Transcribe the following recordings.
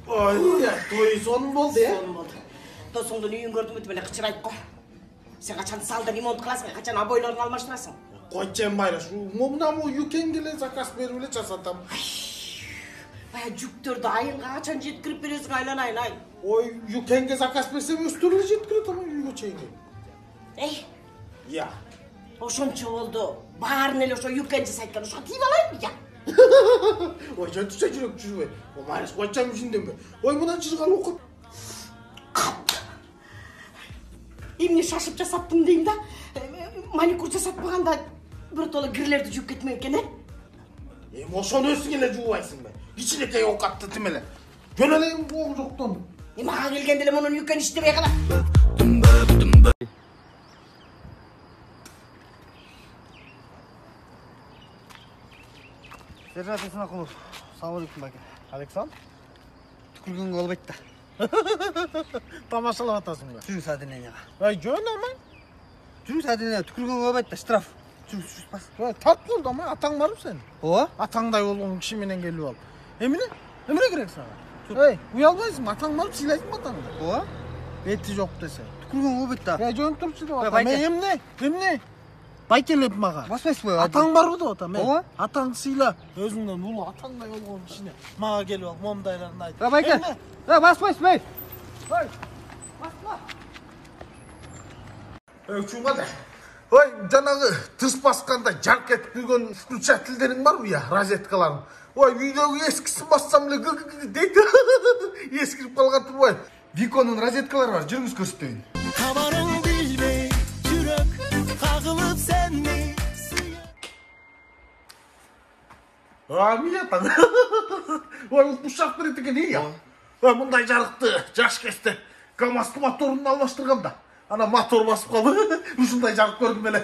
Ой, той сонун болду, Сонун болду. Досуңдун үйүн көрдүм өтүп эле кычырайт го. Сен качан салды ремонт кыласың, качан обойлорун алмаштырасың? Койчем Майраш, мына юкеңге эле заказ берип эле жасатам. Бая жүктөрдү айылга качан жеткирип бересиң, айланайын ай. Ой, юкеңге заказ берсем өстөрү эле жеткирет ама үйгө чейин. Эй, Я. ошончо болду. Баарын эле ошо юкен жасайт ошого тийип алайынбы я? Ой, жөнтүшө жүрөк жүрбөй. Ой, Майраш, койчам ишинденбе. Ой, мындан чыргал окут. Эмне шашып жасаттым дейм да. Маникюр жасатпаганда биртоло кирлерди жууп кетмек экен, э? Ошону өзүң эле жуубайсыңбы? Кичинекей оокатты тим эле. Жөн эле ок жоктон. Мага келгенде эле мунун юкен иштебей калат. Сержант Исмакулов, салам алейкум баке. Александр? Түкүргөнгө болбойт да. Тамашалап атасың ба? Жүрүс аденияга. Ай, жөн ама. Жүрүс аденияга түкүргөнгө болбойт да, штраф. Жүрүс бас. Ой, тарт болду ама, атаң барып сен. Ооба? Атаңдай болгон киши менен келип ал. Эмне? Эмне керек сага? Эй, уялбайсың, атаң барып сыйлайсың атаңды. Ооба? Бети жок десе. Түкүргөнгө болбойт да. Я жөн турчу деп атам. байке. Эмне? Эмне? Байкелеп мага. Баспайсызбы? Атаң барбы деп атам. Ооба? Атаң сыйла. Өзүңдөн улуу атаңдай болгон кишине мага келип ал, момундайларын айт. Байке. Баспайсызбы? Ой. Басма. Чуңга да. Ой, жанагы тыс басканда жарк этип күйгөн включательдериң барбы я, розеткаларың? Ой, үйдөгү эскисин бассам эле дейт. Эскирип калган турбайбы? Виконун розеткалары бар, жүрүңүз көрсөтөйүн. Kabarın bilmey, yürek kağılıp sen mi? Мия таң. Ой, ушак берет экен я. Ой, мындай жарыкты жаш кезде КамАЗ моторун алмаштырганда. Ана мотор басып калды. Ушундай жарык көрдүм эле.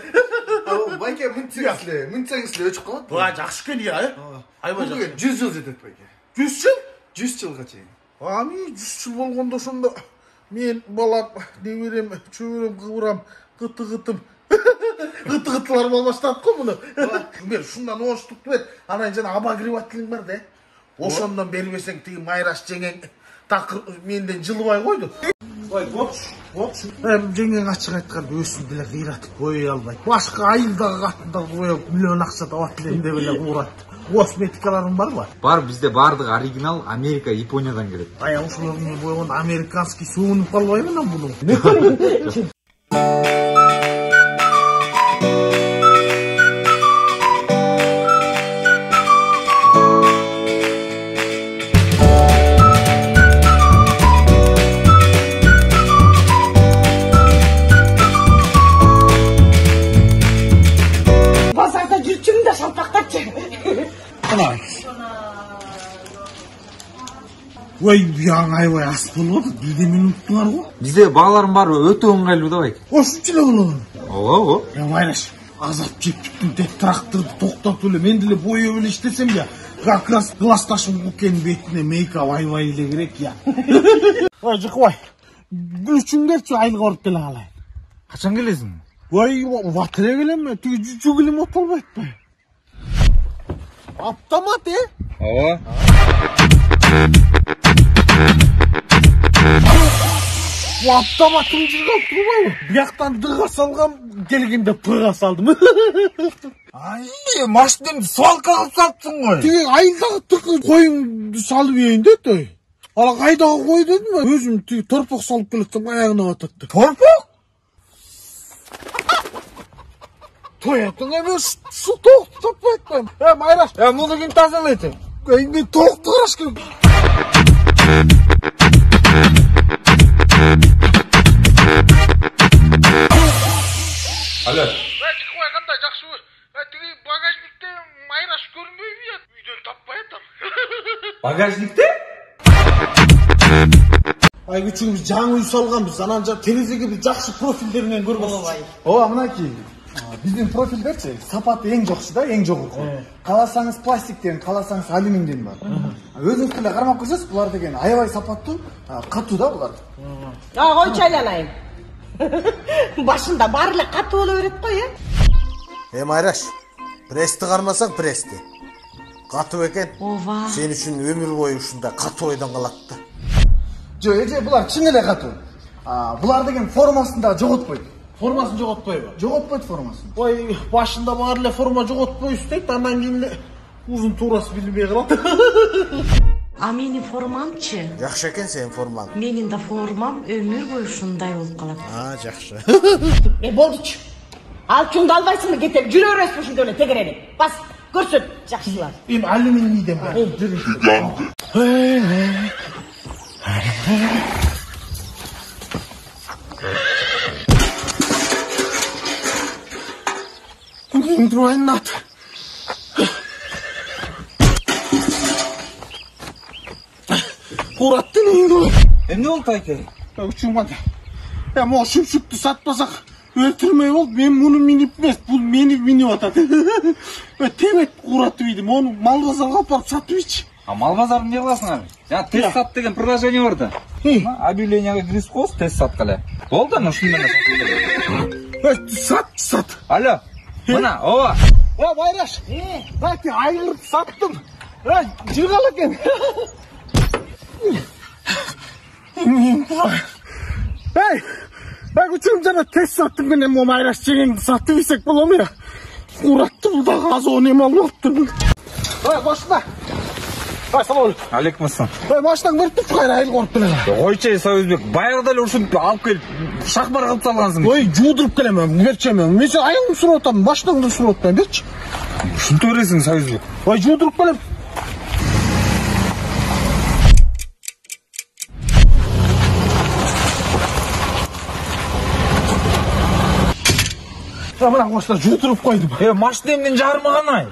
Байке, мынтсаңыз эле өчүп калат. Ва, жакшы экен я, э? Айбай жакшы. 100 жыл жетет байке. 100 жыл? 100 жылга чейин. Ами 100 жыл болгондо ошондо мен балам, неберем, чөбөрөм, кыбырам, кыты-кытым. Кыты-кытыларым алмаштырат го муну. Мен ушундан оштукту бет. Анан жана обогревателиң бар да. Ошондон бербесең тиги Майраш жеңең такыр менден жылыбай койду. Ой, бокс. Жеңең ачык айтканда өсүн деле кыйратып бой албайт. Башка айылдагы катындар боеп миллион акча табат элем деп эле урат. Косметикаларың барбы? Бар, бизде бардыгы оригинал Америка, Япониядан келет. Ай, ушуларны бойгон американский суунуп калбайбы анан буну? Базарда жүрчүң да шалпактапчы. Ой, буяң айбай ас болбоду. Бирдемени уnuттуңар го. Бизде бааларым бар, өтө ыңгайлуу да байке. Ошунчу эле кылган. Ооба. Я Майраш, азап жеп бүттүм деп тракторду токтотуп эле мен деле боёп эле иштесем я. Как раз классташым Гукенин бетине мейкап айбай эле керек я. Ой, жыкбай. Күлүшүңдөрчү айылга барып келе калайын. Качан келесиң? Ой, ват эле келем, тиги жүгүлүм отолбойт атпайбы? Автомат, Ооба. Автоматым жыргап турбайбы? Бияктан дыга салгам, келгенде пыга салдым. Ай, машинаңды свалкага салыптсың ғой. Тиги айылдагы тыкы коюңду салып ийин дейт ой. Ала кайдагы кой дедим ба? Өзүм тиги торпок салып келатсам аягына батат деп. Торпок? Тоятың эме шу токту таппай атпайм. Майраш, Муну ким тазалайт? мен токту караш керек. Алло. Жыкбай кандай жакшыбы? Тиги багажникте Майраш көрүнбөйбү я? Үйдөн таппай атам. Багажникте? Ай, күчүгүбүз жаңы үй салганбыз. Анан терезеге бир жакшы профилдеринен көрбөйбүз. Ооба, мынакей. Биздин профилдерчи сапаты эң жокчу да, эң жогорку. Кааласаңыз пластиктен, кааласаңыз алюминден бар. Өзүңүз деле кармап көрсөңүз, булар деген аябай сапаттуу, катуу да булар. Койчу айланайын. Башында баары эле катуу боло берет го, э? Майраш, прести кармасаң прести. Катуу экен. Ооба. Сен үчүн өмүр бою ушундай катуу ойдон калат да. Жо, эже булар чын эле катуу. Булар деген формасын да жоготпойт. Формасын жоготпойбу? Жоготпойт формасын. Ой, башында бар эле форма жоготпойбуз дейт, андан кийин эле узун туурасы билинбей калат. А менин формамчы? Жакшы экен сенин формаң. Менин да формам өмүр бою ушундай болуп калат. Жакшы. Болдучу. Ал чуңду албайсыңбы, кетип жүрө бересиз ушундай эле тегеренип. Бас, көрсөт, жакшылар. Эми алюминийден бар. Двойной над. Кураттын үйүндө. Эмне болду Тайке? Учурман. Я могу шүп-шүптү сатпасак өлтүрмөй болду. Мен муну минип эмес, бул мени минип атат. Темек куратып ийдим. Ону мал базарга алып барып сатып ийчи. Мал базарды эмне кыласың аны? Жана тест сат деген приложение бар да. Объявленияга киргизип коесуз, тест саткыла. Болду ана ушундай эле. Сат. Алло. Мына, ооба. Байраш. Баки айгырып саттым. Жыргал экен. Бак учурум жана тест саттым менен мо Майраш жеңеңди сатып ийсек болобу я? Куратты бул дагы азоо неме алып атты. Башына. Салам алейкум. Алейкум ассалам. Машинаң берип кайра айыл коруп келем. Койчу Союзбек, баягыда эле ушинтип алып келип шахмар кылып салгансың. Ой, жуудуруп келем, берчем. Мен сен айылыңды сурап атам, машинаңды сурап атам, берчи. Ушинте бересиң Союзбек. Ой, жуудуруп келем. Мына машина жуудуруп койдум. Машина эмнен жарымаган ай?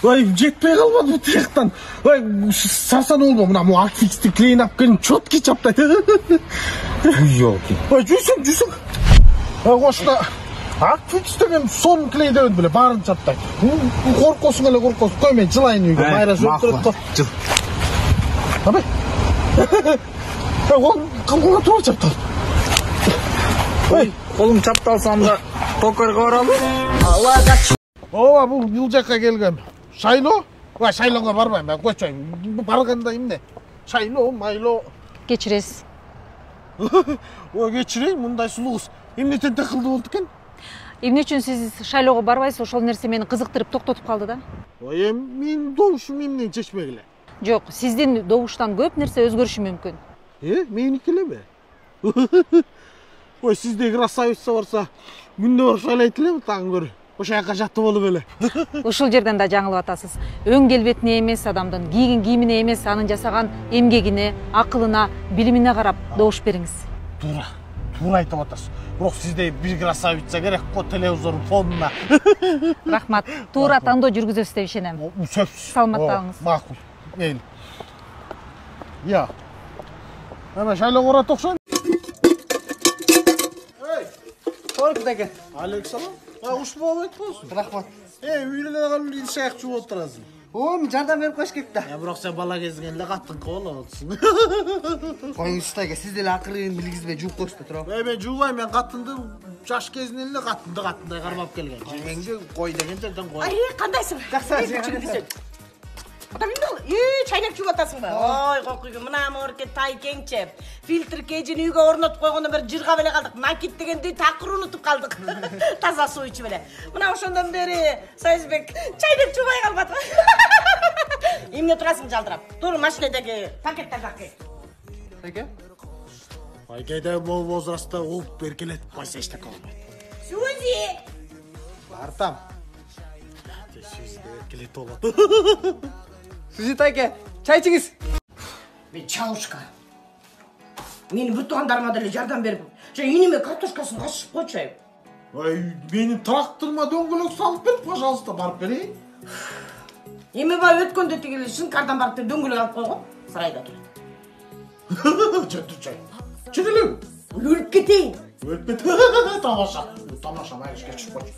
Ой, жетпей калбады бу тияктан. Ой, сасан болбо, мына му акфиксти клейн алып келип чёткий чаптайт. Ёлки. Ой, жүрсүң. Машина акфикс деген сон клейдебен беле, баарын чаптайт. Коркосуң эле коркосуң. Кой мен жылайын үйгө. Майра сөктүрөт го. Жыл. Абай. Ол калгыла тура чаптал. Ой, колуң чапталсам да токарга баралы. Ооба, бул жакка келгем. Шайлоо? Ой, шайлоого барбайм, мен койчойм. Барганда эмне? Шайлоо, майлоо. Кечиресиз. Ой, кечирейин, мындай сулуу кыз. Эмне тентек кылды болду экен? Эмне үчүн сиз шайлоого барбайсыз? Ошол нерсе мени кызыктырып токтотуп калды да. Ой, менин добушум эмнени чечмегиле? Жок, сиздин добуштан көп нерсе өзгөрүшү мүмкүн. Меники элеби? Ой, сизде красавица барса, күндө барып шайлайт элем, таң көрү. Ошол жака жатып болуп эле. Ушул жерден да жаңылып атасыз. Өң келбетине эмес, адамдын кийген кийимине эмес, анын жасаган эмгегине, акылына, билимине карап добуш бериңиз. Туура айтып атасыз. Бирок сизде бир красавица керек го телевизор фонуна. Рахмат. Туура тандоо жүргүзөсүз деп ишенем. Сөзсүз. Саламатта болуңуз. Макул. Мейли. Я. Ана шайлоого барат окшойм. Торку деген. Алейкум салам. Куш болуп атпайсың? Рахмат. Үйлөнө калып иш аяк жууп отурасың. Жардам берип коюш керек да. Бирок сен бала кезиңен эле катынкы болуп атасың. Коюңуз Тайке, сиз деле акырын билгизбей жууп коюш да туурабы? Мен жуубайм, мен катынды жаш кезинен эле катындай кармап келген. Жеңеңди кой деген жерден кой. Кандайсың? Жакшы. Чайнак жууп атасыңбы? Ой, кокуйгу, мына морке Тайкеңче. Фильтр кежин үйгө орнотуп койгондо бир жыргап эле калдык. Накит дегенди такыр унутуп калдык. Таза суу ичип эле. Мына ошондон бери Союзбек чайнак жуубай калбады. Эмне турасың жалдырап? Тур машинедеги пакеттерди акы. Тайке? Айкайда бул возрастта уп беркелетип койсо эчтеке болбойт. Сузи! Бартам. Сөзү беркелетип болот. Сиз Тайке, чай ичиңиз. Мен чалушка. Менин бүт туугандарыма деле жардам берип, иниме картошкасын кашып койчу. Ой, менин тракторума дөңгөлөк салып бер, пожалуйста, барып берейин. Эми бай өткөндө тигил шынкардан барып дөңгөлөк алып койгон. Сарайда турат. Жөтүчөй. Чыгылым. Өлүп кетейин. Өтпөт. Тамаша майраш кечип койчу.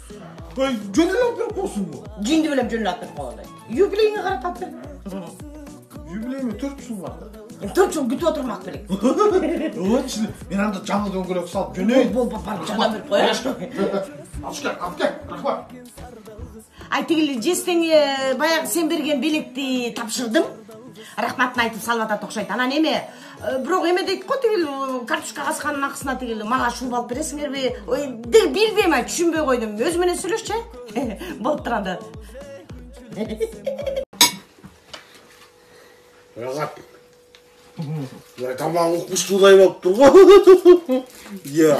Ой, жөнөлөп берип койсуң бу. Жинди билем жөнүнө алып берип койгондой. Юбилейиңе карап алып бердим. Юбилейиме 4 жыл бар да. 4 жыл күтүп отурмак белек. Ой, мен анда жаңы дөңгөлөк салып жөнөйүн. Барып жардам берип коелу. Алып кел, рахмат. Ай тигил жестең баягы сен берген белекти тапшырдым. рахматын айтып салып атат окшойт. Анан эме, бирок эме дейт го тигил картошка казганын акысына тигил мага шуруп алып бересиңерби? Ой, билбейм, түшүнбөй койдум. Өзү менен сүйлөшчү. Болуп турганда. Рагат. Я тамагың укмуштуудай болуп турго. Я.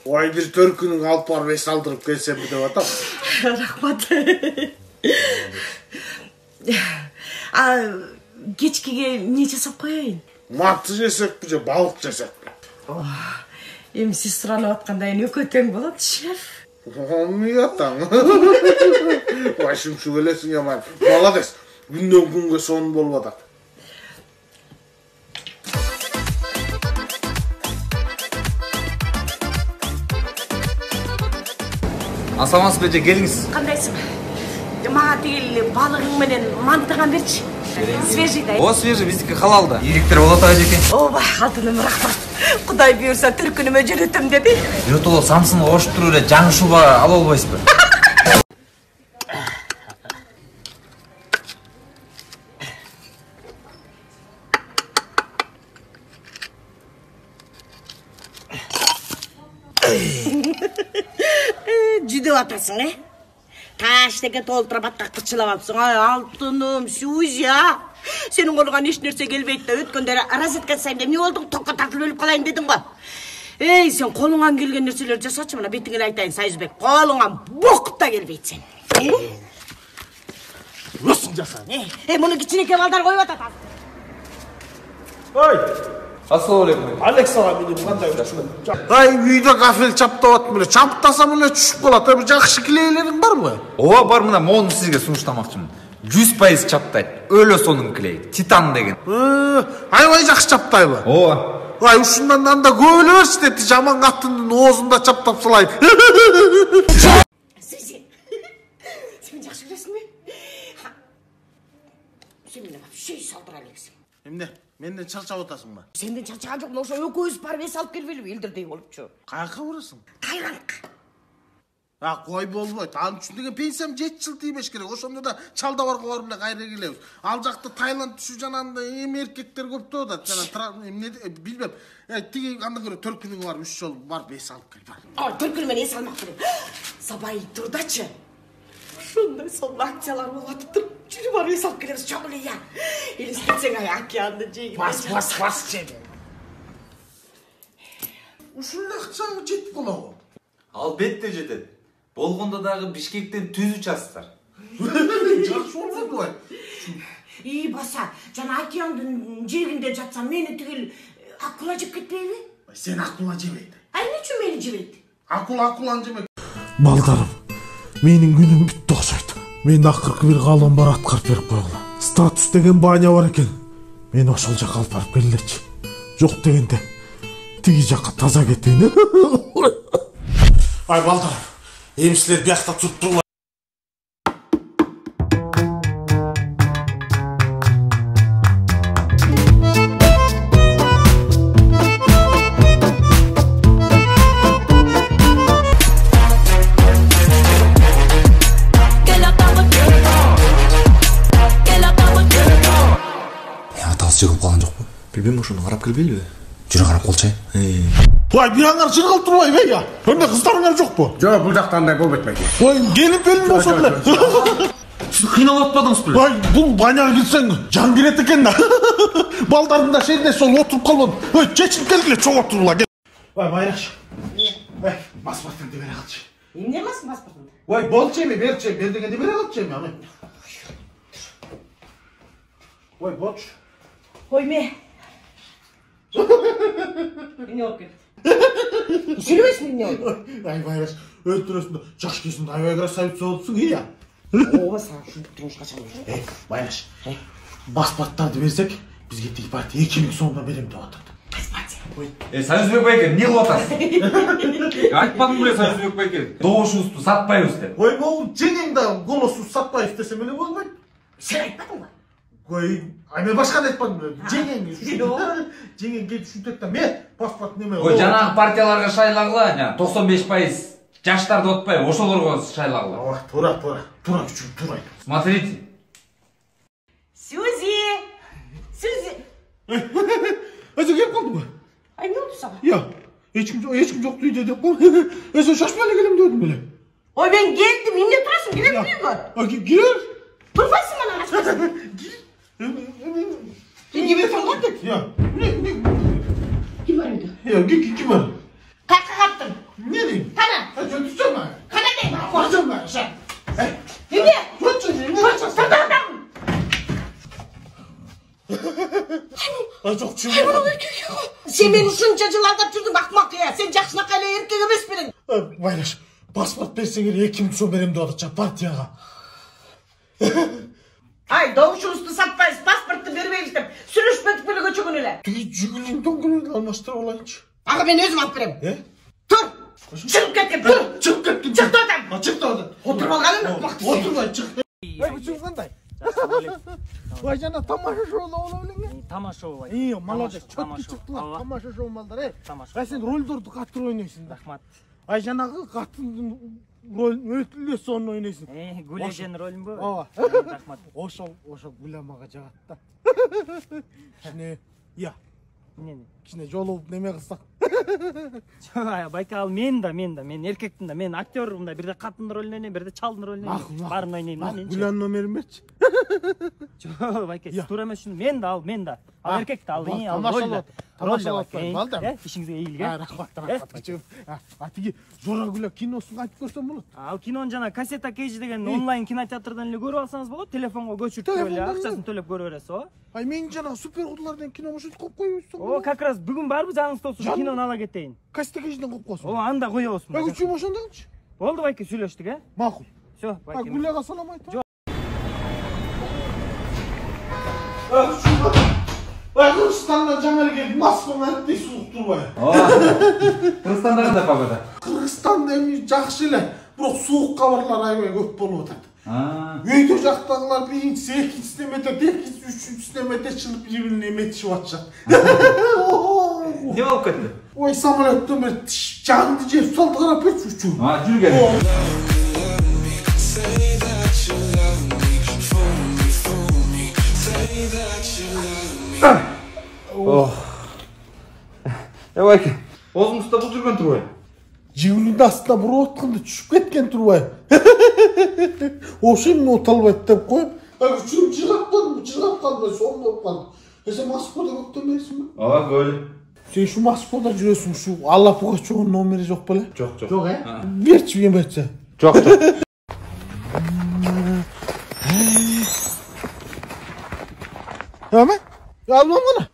Ой, бир төркүнүң алып барып эс алдырып келсемби деп атам. Рахмат. Кечкиге эмне жасап коеюн? Мантı жесекпи же балык жесекпи? Эми сиз суранып аткандай экөө тең болот, шеф. Эмне атаң? Башым шүгелесиң яман. Молодец. Күндөн күнгө сонун болуп атат. Асамас беже келиңиз. Кандайсың? Мага тигил балыгың менен мантыган берчи. Свежий да. О, свежий, биздики халалда. Ириктер болот эжеке. Ооба, алтыным рахмат. Кудай буйрса түркүнүмө жүрөтөм деби. Жотоло Самсунга коштуруп эле жаңы шуба ала албайсызбы? Жүдөп атасың, Таш деген толтура баттакты чылап алыпсың. Алтыным, Сюзя. Сенин колуңан эч нерсе келбейт да өткөндө розетка жасайм деп эмне болдуң? Токко тартылып өлүп калайын дедиң го. Эй, сен колуңан келген нерселерди жасачы, мына бетиңе айтайын, Сайызбек. Колуңан бок да келбейт сен. Өсүң жаса. Муну кичинекей балдар коюп атат. Ой, Ассалам алейкум. Александр кандай ушун? Ай, үйдө кафел чаптап атмын эле. Чаптасам эле түшүп калат. Бир жакшы клейлериң барбы? Ооба, бар, мына моуну сизге сунуштамакчымын. 100% чаптайт. Өлө сонун клей. Титан деген. Аябай жакшы чаптайбы? Ооба. Ай, ушундан анда көп эле берчи депти. Жаман каттын оозунда чаптап салайын. Сен жакшы билесиңби? Сен мени вообще салдыра элексиң. Эмне? Менден чарчап атасыңбы? Сенден чарчаган жокмун, ошо экөөбүз барып эс алып келбелиби? Элдирдей болупчу. Каяка барасың? Таиландка. Кой болбойт. Анын үчүн деген пенсиям 7 жыл тийбеш керек. Ошондо да чалда барга барып эле кайра келебиз. Ал жакта Таиланд түшү жанагында эми эркектер көптү да. Жана эмне билбем. Тиги андан көрө төркүнүң бар 3 жол барып эс алып кел. Төркүнү менен эс алмак керек. Сабай турдачы. Ушундай сонун акциялар болуп атыптыр. Жүрүп барып эс алып келебиз, чоң эле я. Элестетсең океанды жегип. Бас жеме. Ушундай акча жетип калабы? Албетте жетет. Болгондо дагы Бишкектен түз учасыздар. Жакшы болбойбу? Баса, жана океандын жээгинде жатсам, мени тигил акула жеп кетпейби? Сен акула жебейт. Эмне үчүн мени жебейт? Акуланы жемек. Балдарым, менин күнүм бүттү окшойт. Мен акыркы бир каалоом бар аткарып берип койгула. Статус деген бааня бар экен. Мени ошол жака алып барып келгилечи. Жок дегенде тиги жакка таза кетейин. Ай балдарым, эми силер биякта туруп туруңар. Жығып қалған жоқ па? Білбейм, ошоны қарап келбейлби? Жүрі қарап қолчай. Ой, бияңар жырғалып турбайбы я? Өнде кыздарыңар жоқ по? Жоқ, бұл жақта андай болбойт байке. Ой, келип белин болсо беле. Сиз кыйналып атпадыңыз беле? Ой, бул баняга кирсең жан кирет экен да. Балдардың да шерде сол отуруп калбады. Ой, чечип келгиле, чоң отурула кел. Ой, Байракчы. Паспортыңды бере калчы. Эмне эмесин паспортумду? Ой, болчу эми, берчи, бер дегенде бере калчы эми. Ой, болчу. Койме. Эмне болуп кетти? Сүйлөбөйсүң эмне болду? Ай, Байраш, өлтүрөсүң да жаш кезинде аябай красавица болупсуң, ия. Ооба, сага ушинтип турмушка чыгып. Байраш, паспорттарды берсек, бизге тиги партия 2000 сомдон берем деп атат. Союзбек байке, эмне кылып атасыз? Айтпадым беле Союзбек байке. Добушубузду сатпайбыз деп. Ой, могу жеңең да голосу сатпайбыз десем эле болбойт. Сен айтпадыңбы? Ой, мен башканы айтпадым беле. Жеңең келип ушинтет да, мен паспорт неме. Ой, жанагы партияларга шайлагыла, 95% жаштарды отпай, ошолорго шайлагыла. Ой, тура күчүм, тура. Смотрите. Сюзи! Sen gelip kaldın mı? Ay ne oldu sana? Ya hiç kim yok duydu dedim. Sen şaşmayla gelim diyordum böyle. Oy ben geldim. Yine durasın. Girebiliyor musun? Girer. Durmasın bana açmasın. Gibi sanattık. Ya ne? Kim var öyle? Ya kim var? Kalka kaptın. Ne diyeyim? Kana. Sen tutsana. Kana değil. Korkacağım ben sen. Yine. Tut. Ay çok çılgın. Sen beni şuncacılarda türdün bakmak ya. Sen jaksına kale erkek emes birin. Bayraş. Pasport bersen geri kim son benim de olacak partiyaga. Ay doğuşun üstü satmayız. Pasportu vermeymiştim. Sürüşmedik böyle göçükün öyle. Tüy cügülün dongülün almıştır olayınç. Aga ben özüm aferin. He? Dur. Çıkıp gittim dur. Çık gittim. Çıktı oradan. Ha çıktı oradan. Otur bakalım. Vakti sen. Otur lan çık. Ay bu çılgın kanday. Vay canına tamaşa şovda olabilir mi? Тамаша ой. İyi молодец. Çöpkü Тамаша. çıktı lan. Ооба. Tamaşa şov malдар ey. Тамаша. Ay sen rol durdu katır oynuyorsun da. Рахмат. Ay жанагы катын рол өтүлө сонун ойнойсуң. Гулежен ролим бу. Ооба. Рахмат. Ошол гүлямага жагат да. Кичине я Эмне? кичине жолугуп неме кылсак. Байкал мен эркектин да. Мен актермун да. Бирде каттын ролун ойнойм, бирде чалдын ролун ойнойм. Баарын ойнойм да мен. Гүлянын номерин берчи. Байке, туура эмес ушуну мен да ал. Ал эркек да ал. Ал рол да. Ишиңизге ийгилик. Рахмат. Атиги Жора Гүлө киносун айтып көрсөм болот. Ал кинону жана Кассета Кейж деген онлайн кинотеатрдан эле көрүп алсаңыз болот. Телефонго көчүрүп эле акчасын төлөп көрө бересиз, ооба. Ай мен жана супер кудулардан кино мушут коюп коюбуз. О, как раз бүгүн барбы жаңыңызда болсо кинону ала кетейин. Кастеге жинен коюп коесуң. О, анда коебузбу. Ай үчүм ошондогучу. Болду байке, сүйлөштүк, э? Макул. Всё, А байке. Гүлөга салам айт. Ай Кыргызстандан жаңы эле келип Москваны антип суук турбай. Кыргызстанда кандай погода? Кыргызстанда эми жакшы эле, бирок суук кабарлар аябай көп болуп атат. Өйдө жактагылар биринчиси, экинчисине эметет, экинчиси, үчүнчүсүнө эметет, чылып бири-бирине эметишип атышат. Не болуп кетти? Ой, самолеттон бери жанды жеп салды карап берчи учуу. Жүргөн. Байке, озуңузда бул жүргөн турбайбы? Жигулинин астына буруп атканда түшүп кеткен турбайбы? Ошо эмне ота албайт деп коюп, үчүм жыргап калды, сомдоп калды. Сен Москвада көптөн бересиңби? Ооба, көп. Сен ушу Москвада жүрөсүң, ушу Алла Пугачевдин номери жок беле? Жок. Жок, э? Берчи мен берчи. Жок. Эме? Алмам гана.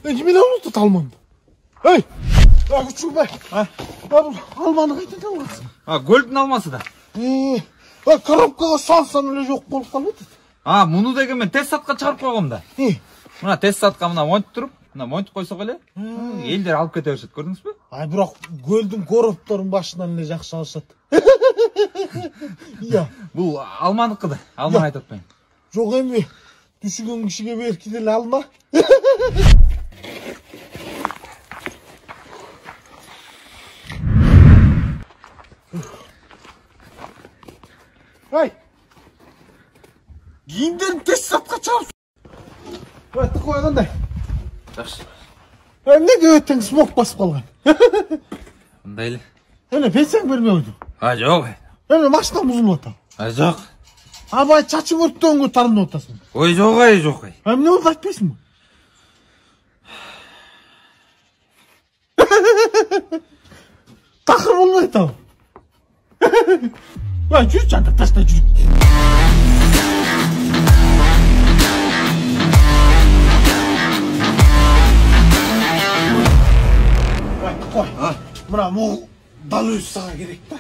Мен унутуп алмамды. Эй! Күчүбай. Алманы кайдан алгансың? Көлдүн алмасы да. Коробкага салсаң эле жок болуп калбайт. Муну деген мен тест сатка чыгарып койгом да. Мына тест сатка мына монтип туруп, мына монтип койсок эле, элдер алып кете беришет, көрдүңүзбү? Бирок көлдүн коробторун башынан эле жакшы алышат. Бул алманыкы да, алманы айтып атпайм. Жок эми, түшүгөн кишиге берки деле алма. Ай! Кийимдерин тест сатка чыгарып. Тыкып кандай? Жакшы. Эмнеге өтең смог басып калган? Мындай эле. Эне пенсияң бермей койдуң. Жок. Эне машинам бузулуп атат. Жок. Абай чачың өрттөнгө тарынып атасың. Ой, жок. Эмне болду айтпайсыңбы? Такыр болбой атабы? Жүрчү анда ташта жүрүп. Кой. Мына могул дал өзү сага керек да.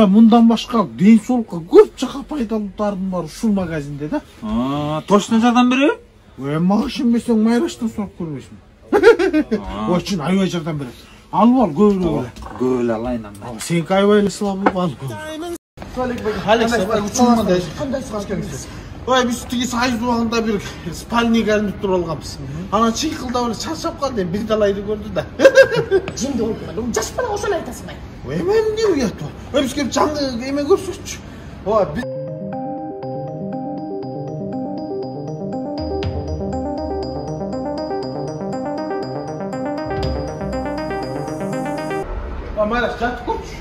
Мындан башка ден соолукка көп жака пайдалуулардын бар ушул магазинде да. Точно жардам береби? Мага ишенбесең Майраштан сурап көрбөйсүңбү? Очень аябай жардам берет. Алып ал көбүрөөк эле. Көп эле алайын анда. Сеники аябай эле сылап ал көбүрөөк. Ой, биз тиги сайыз убагында бир спальник алып туруп алганбыз. Анан чыйкылдап эле чарчап калды, бир талайды көрдү да. Жинди болуп калды. Жаш бала ошону айтасың. Emem diyor ya. Ömüş gelip canlı eme görsüç. Ооба biz Mayraş жатып көрчү.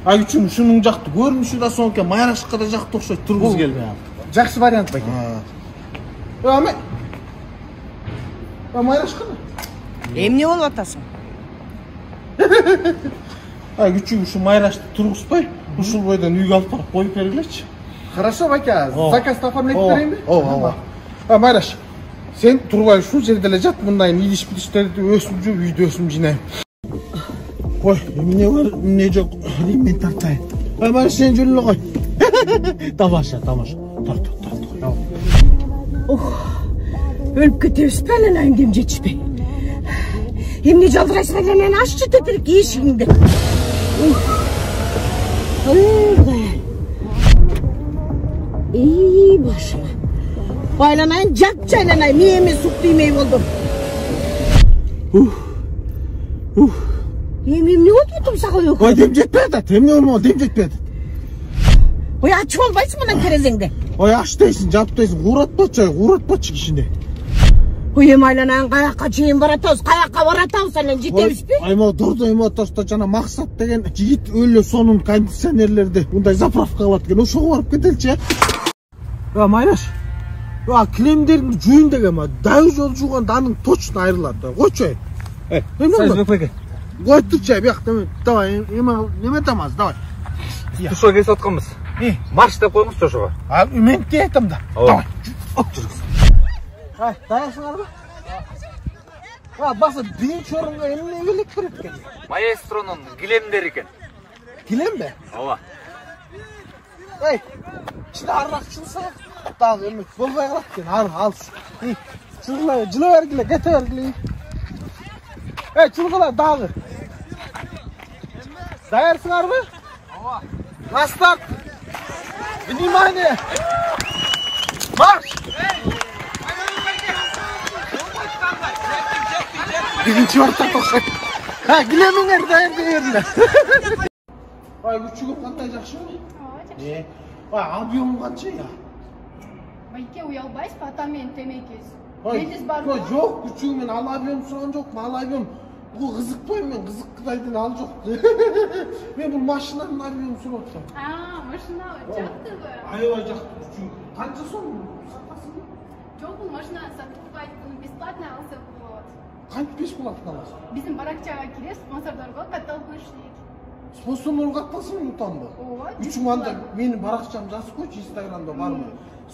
Ай үчүн ушунун жакты көрүнүшү да сонун экен, Майрашка да жакты окшойт, тургуз келбей ал. жақсы вариант байке. Аме. Майраш кана? Эмне болуп атасың? Ай үчүн ушу Майрашты тургузбай, ушул бойдон үйгө алып барып коюп бергилечи. Хорошо байке, заказды оформлетип берейинби? Ооба. Майраш, сен турбай ушул жерде эле жат, мындайын идиш-бидиштерди өсүм жууп, үйдө өсүм жинайм. Ой, эмне бар, эмне жок, мен тартайын. Майраш, сен жөн эле кой. Тамаша. Тарт. Өлүп кетебиз беле, ким жетишпей. Эмне жалдырайсың эле, аччы тетирик эшигиңди. Башыма. Байланайын, жап жайланайын, мен эми сук тиймей болдум. Эмне болду тумсагы өкүп? Ой, дем жетпей атат, эмне болмогу, дем жетпей атат. Ой, ачып албайсың мына терезеңди. Ой, аш дейсиң, жап дейсиң, кууратпачы кишине. Ой, эми айланайын, каяка чейин баратабыз, каяка баратабыз, анан жетебизби? Ай, могу дордо эме атабыз, жана Максат деген жигит өлө сонун кондиционерлерди мындай заправка кылат экен, ошого барып кетеличи. Майраш. Килемдерди жуйун деген, дайы жол жууганда анын точно айрылат. Койчу. Сайыз байке. Кой турчу, биякта. Давай, неме тамаз, давай. Тушуга кесип атканбыз. Марш деп коюңуз ошого. Мен де айтам да. Давай. Даясыңарбы? Баса биринчи орунга эмне белек берет экен? Маэстронун килемдери экен. Килем бе? Ооба. Эй, içine arrak çılsa dağ emek bolbay kalak eкен, al. Çılgıla, cıla vergile, gete vergile. Ey, çılgıla, dağı. Dayarsınlar mı? Ооба. Настарт. Внимание. Marş. Birinci orta koşak. Gileminler dayandı yerine. Ay küçüğüm qanday жақсы mı? Ne? Объем қанша ya? Байке уялбайсыз ба, атамен темекес. Меніз бар ма? Жоқ, күчігім мен ал объем сұраған жоқ, ал объем. Бұл қызықпаймын мен, қызық қытайдан ал жоқ. Мен бұл машинаның объем сұрап отырсам. Машина жақты ба? Аябай жақты күчігім. Қанша соң сатасың ба? Жоқ, бұл машина сатылбайды, бұны бесплатно алса болады. Қанша бесплатно аласың? Bizim баракчаға келесіз, спонсордарға каталог көрсетейік. Спонсорлар каттасын ұтам ба? Үчім анда менің барақшам жазып қойшы, инстаграмда бар ма?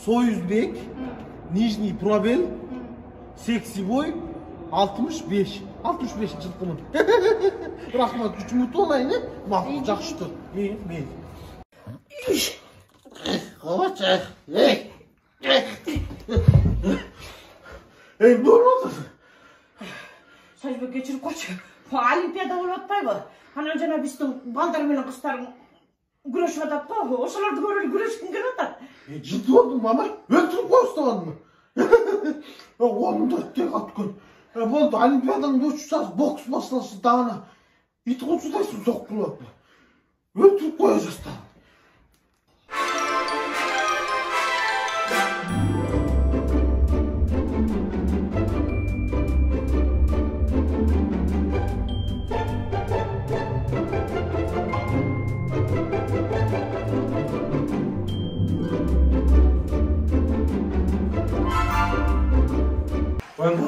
Союзбек, нижний пробел, сексибой, 65 жылқының. Рахмат, үчім ұты олайын, мақыл жақшы тұр. Мен. Қабатша, не болды? Сәжбек кешіріп қойшы. Олимпиада болып атпайбы? Анан жана биздин балдар менен кыздар күрөшүп атат го. Ошолорду көрүп күрөшкүм келип атат. Жыты болдуң мама? Өлтүрүп кой уставадыңбы? Колумда тек аткөн. Болду, Олимпиаданын өчүсү бокс башталышы дагана ит кулчудайсың соккулап. Өлтүрүп кое жастан.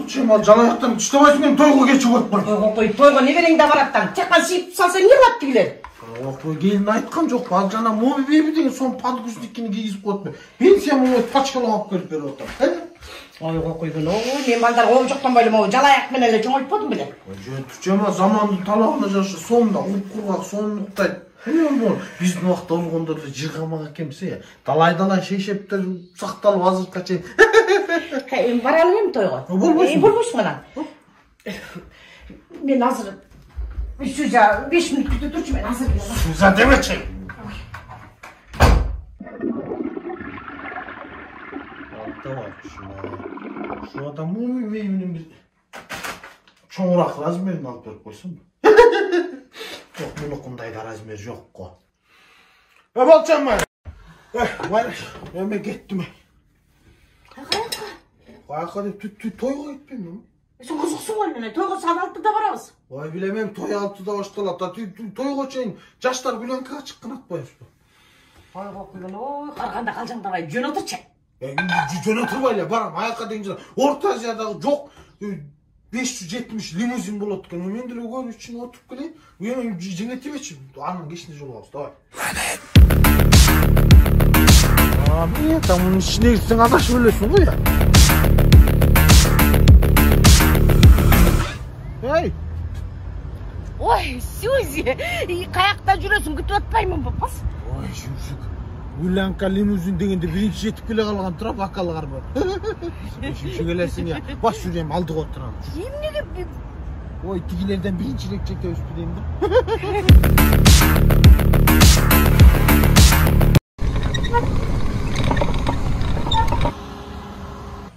Чемал жалаяқтан түштебайсың мен тойға кечіп отпай. Тойға не берең да бараттан. Текқан сиіп салса не қылат дегілер? Той келін айтқан жоқ. Ал жана моби бейбі деген сон подгузнигini кигізіп қойыппын. Пенсия мұны пачкалап алып келіп беріп отыр. Ой, қойдың, мен балдар оң жоқтан байлы жалаяқ мен әлі жоң айтпадым біле. Чемал заманның талағына жаршы сонда ұлып құрғақ сонлықтайды. Біздің уақытта ұрғандарды жырғамаға кемсе, далай шешептер сақталып азыртқа чейін. Бара алайым тойға? Болмайсың мынан. Мен азыр, Сюза, 5 минут күтіп тұршы, мен азыр келем. Сюза деметші. Давай, şu adam mı meyvinin bir çoğurak razmerini alıp verip koysun mu? Yok, bunukundaydı razmer yok ko. Balcan var. Ben gittim. Kayakka deyip toyga gitmeyeyim mi? Sen kızıksın oğlum, toyga saat 6'da varabız. Vay bilemem, toy 6'da baştalata. Toyga çayın, jaşlar Gülenkaga çıkkın atbayız bu. Vay kokuygun, oy, qarganda kalcan davay, jön otur çek. Jön oturbay baram, ayakka deyince, Orta Aziyaдағы жоқ 570 limuzin болотқан. Мен деле өгөр үшін отырып келейін. Мен жеңетемеші, анын кешінде жол алабыз, давай. Abi, там onun içine gitsen adaş өлесің ғой ya. Hey! Ой, Сюзи, қаяқта жүресің, күтіп атпаймын ба, бас? Ой, жүрсік. Gülenka limuzin degende birinci жетіп келе қалған тұра вокалғар бар. Үшінші келесің ya. Бас жүрем, алдық отырам. Емнеге? Ой, тигілерден бірінші рек чекте өспі деймін ба?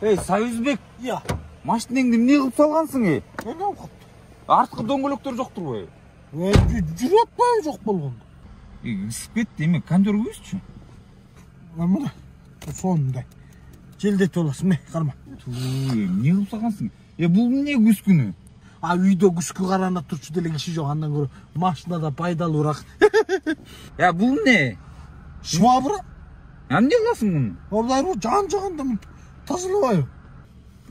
Ей, Союзбек. Ya. Машинеңді не қылып салғансың, ей? Ne қылып? Артқы дөңгелектер жоқтыр ғой. Жүріп бай жоқ болғанда. Үсіп кетті, еме, кондер өсші. Мына, сонында. Желдет оласың, ме, қарма. Не қылып салғансың? Бұл не күскіні? Үйде күскі қарана тұршы делен кіші жоқ, андан көрі машинада пайдалы ұрақ. Бұл не? Шуабыра? Не қыласың мұны? Олар жан-жағында тазылы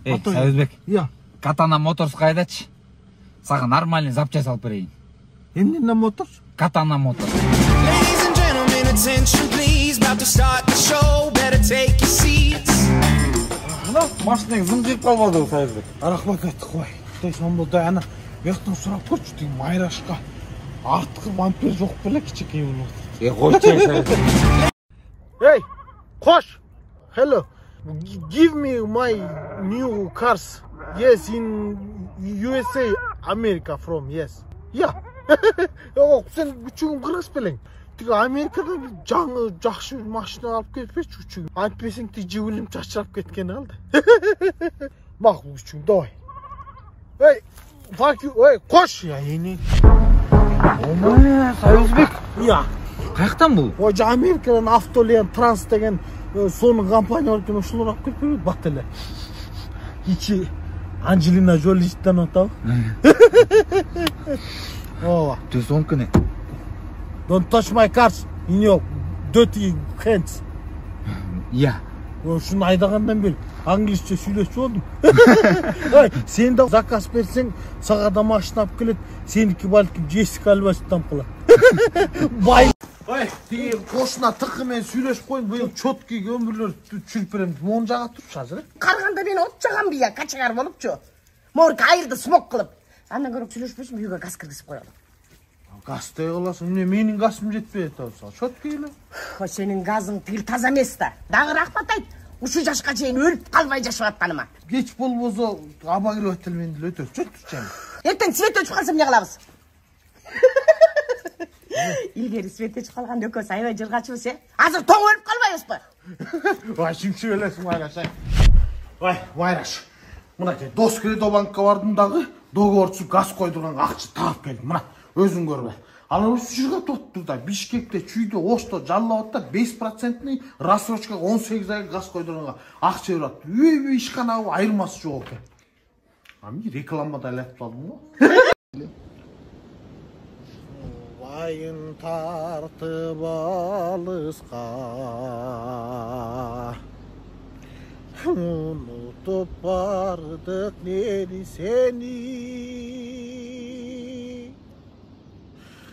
Ей, Союзбек. Я. Катана Моторс қайдачы? Саған нормальный запчасть алып берейін. Endine Motors? Katana Motors. Ladies and gentlemen, attention please. About to start the show, better take your seats. Машинең зыңжиып қалмады, Союзбек. Рахмат айттық қой. Сон болды, ана бектен сұрап көрші дейін, майрашқа артқы вампир жоқ біле кішекей болады. Қойшы, Союзбек. Hey, Kosh. Hello. Give me my new cars. Yes, in USA, America from, yes. Yeah. Yok, sen üçüngüm kırgız bilen. Tiki Amerika'da жаңы жақсы машина алып кетпеші üçüngüm. Айтпесең ти жигулим чачырап кеткен алды. Бақ бұл üçüngüm, давай. Hey, fuck you, hey, Kosh ya yeni. Омай, Союзбек. Ya. Қаяқтан бұл? Ой, Америкадан Автолиан Транс деген соның компания бар екен, ошолар алып кетіп береді, бақ деле. İçi Angelina Jolie'den отау. Ова. Төс омкіне. Don't touch my cars in your dirty hands. Иә. Шunu айдағандан бері англисче сөйлесіп болдым. Сен де заказ берсең, сағада машина алып келеді, сенікі балкім Джессика Альбасын қылады. Бай. Ой, тиги қошына тықымен сөйлесіп қойын, бұл чоткий өмірлер түсіріп беремін. Моң жаға тұршы азыр. Қарғанда мен от жағам бия, качағар болып чо. Морг айырды смок қылып. Андан көріп сөйлеспесін, үйге газ кіргізіп қоялым. Газдай қыласың, менің газым жетпей етауса. Чоткейлі. Сенің газың тиыл таза емес та. Дағы рахмат айт. Ушу жашқа чейін өліп қалмай жашып атқаныма. Кеч болбосо аба кирип аттыл менди өтө. Чөттүрчем. Ертең свет өчүп қалсам не қыламыз? Илгери свет өчүп қалғанда экөөсү аябай жыргачыбыз, Азыр тоң өлүп қалбайбыз ба? Вай, шимши элесиң Майраш. Вай, Майраш. Мына дос кредобанкка бардым дагы, договорчу газ койдурган акча таап келдим. Мына өзүң көрбө. Ал үчүгө тотту да Бишкекте, Чүйдө, Ошто, Жалал-Абадта 5%-ный рассрочкага 18 айга газ койдурганга акча берат. Үй ишканабы айырмасы жок экен. Ами рекламада элеп калдым го. Вайын тартып алыска. Унутуп бардык нени сени.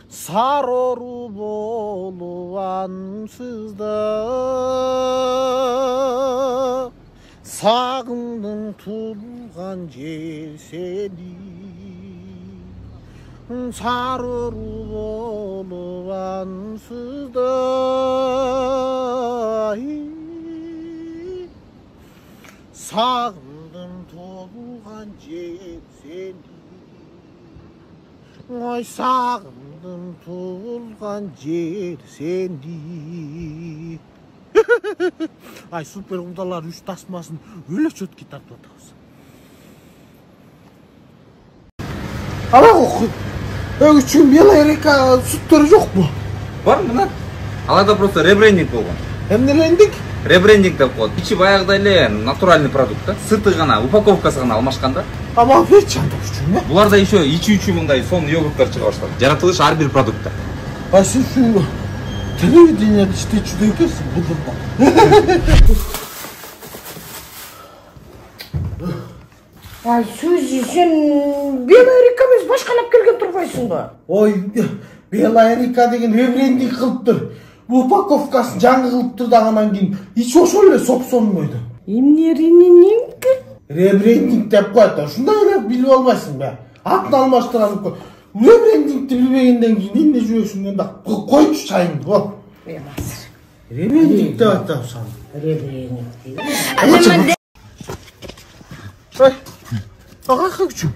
Сарору болуп ансызда. Сагындым тулган жер сени. Сарору болуп ансызда. Sağındım tolgan cer seni. Oy sağındım tolgan cer seni. Ay süper udalar üç tasmasın öyle çöt gitar tutarız. Ala oku. Үчүн Белорека сүттөрү жокпу? Бар мына. Аларда просто ребрендинг болгон. Эмнелендик? Ребрендинг деп коет. Ичи баягыдай эле натуральный продукт да. Сыты гана, упаковкасы гана алмашкан да. Ама берчи анда үчүн, Буларда еще ичи үчүн мындай сон йогурттар чыга баштады. Жаратылыш ар бир продуктта. Сен ушу телевидениеде иштечү экенсиң, булдурма. Сүүзү, сен Белорека эмес башкалап келген турбайсыңбы? Ой, Белорека деген ребрендинг кылыптыр. Упаковкасын жаңы кылыптыр дагынан кийин ичи ошол эле сопсонбойду. Эмне ребрендинг деп коет. Ушундай эле билип албайсыңбы? Атын алмаштырам ко. Ребрендингти билбегенден кийин эмне жүрөсүң анда? Койчу чайыңды, бол. Ребрендинг деп атабсың. Ребрендинг. Ой. Ага күчүм.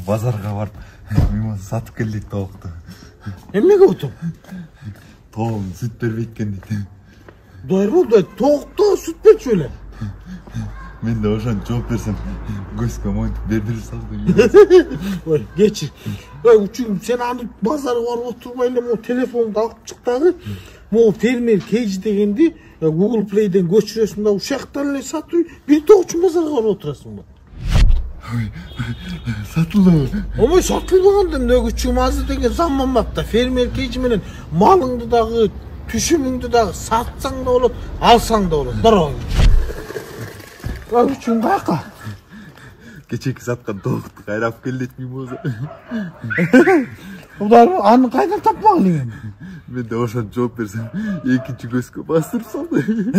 Базарга барып, мен сатып келдик тоокты. Эмнеге отуп? Тоогум сүт бербейт экен дейт. Дойр болду, тоокто сүт берчү эле. Мен де ошон жооп берсем, көзгө монтуп бердирип салдым. Ой, кечир. Ой, учуң, сен аны базарга барып отурбай эле могу телефонду алып чык дагы. Могу фермер кейж дегенди Google Play'ден көчүрөсүң да ушактан эле сатып, бир тоок үчүн базарга барып отурасың. Сатылдыбы? Омой сатылбаганда эмне күчүм азыр деген заманбап да. Фермер кейж менен малыңды дагы, түшүмүңдү дагы сатсаң да болот, алсаң да болот. Дароо. Ой, күчүм каяка? Кечеки саткан тоокты кайрап келдик мимоза. Удар аны кайдан тапмаган элем? Мен де ошон жооп берсем, экинчи көзгө бастырып салды.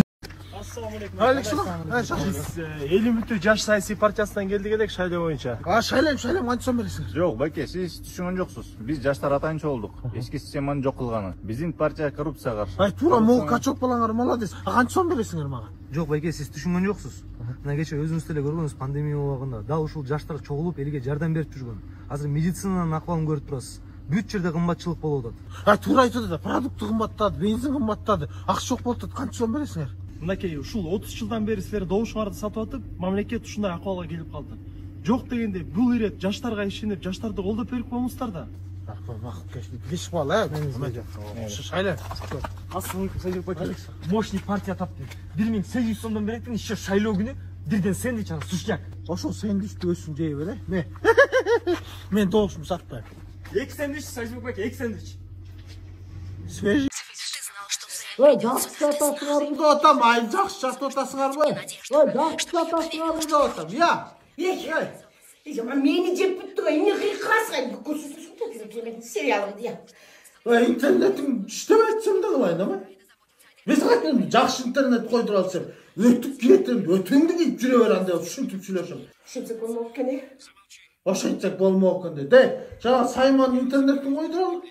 Элимбүттү жаш саясий партиясынан келдик элек шайлоо боюнча. Шайлайм, кантип бересиңер? Жок, байке, сиз түшүнгөн жоксуз. Биз жаштар атайынчы болдук. Эски системаны жок кылганы. Биздин партия коррупцияга каршы. Ай, туура, могу качок балаңар молодец. Канча сом бересиңер мага? Жок, байке, сиз түшүнгөн жоксуз. Мына кече өзүңүз деле көргөнсүз, пандемия убагында дал ушул жаштар чогулуп элге жардам берип жүргөн. Азыр медицинанын акыбалын көрүп турасыз. Бүт жерде кымбатчылык болуп атат. Ай, туура айтып атат. Продукт кымбаттады, бензин кымбаттады. Акча жок болуп атат. Канча сом бересиңер? Мынакей ушул 30 жылдан бери силер добушуңарды сатып атып, мамлекет ушундай акыбалга келип калды. Жок дегенде бул ирет жаштарга ишенип, жаштарды колдоп берип коюңуздар да. Вакыт кечип кала, шайлай. Ассалаумалейкум, Садик байке. Мощный партия таптым. 1800 сомдон береттин, еще шайлоо күнү бирден сэндвич ана сушняк. Ошол сэндвичти өзүң жей бере. Мен добушумду сатпайм. 2 сэндвич, Садик байке, 2 сэндвич. Свежий. Ой, жакшы сатасыңар деп атам, ай жакшы сатып атасыңарбы? Ой, жакшы сатасыңар деп атам. Я. Мени жеп бүттү, эмне кыйкырасың? Көрсөтүңүз сериалыңды я. Ой, интернетиң иштебейт да кылайын, ама. Мен сага жакшы интернет койдура алсам, өтүп кетем, өтөңдү кийип жүрө бер анда ушинтип сүйлөшөм. Ушинтип болмок экен. Ошентсек болмок экен де. Жана Сайман интернеттин койдура ал.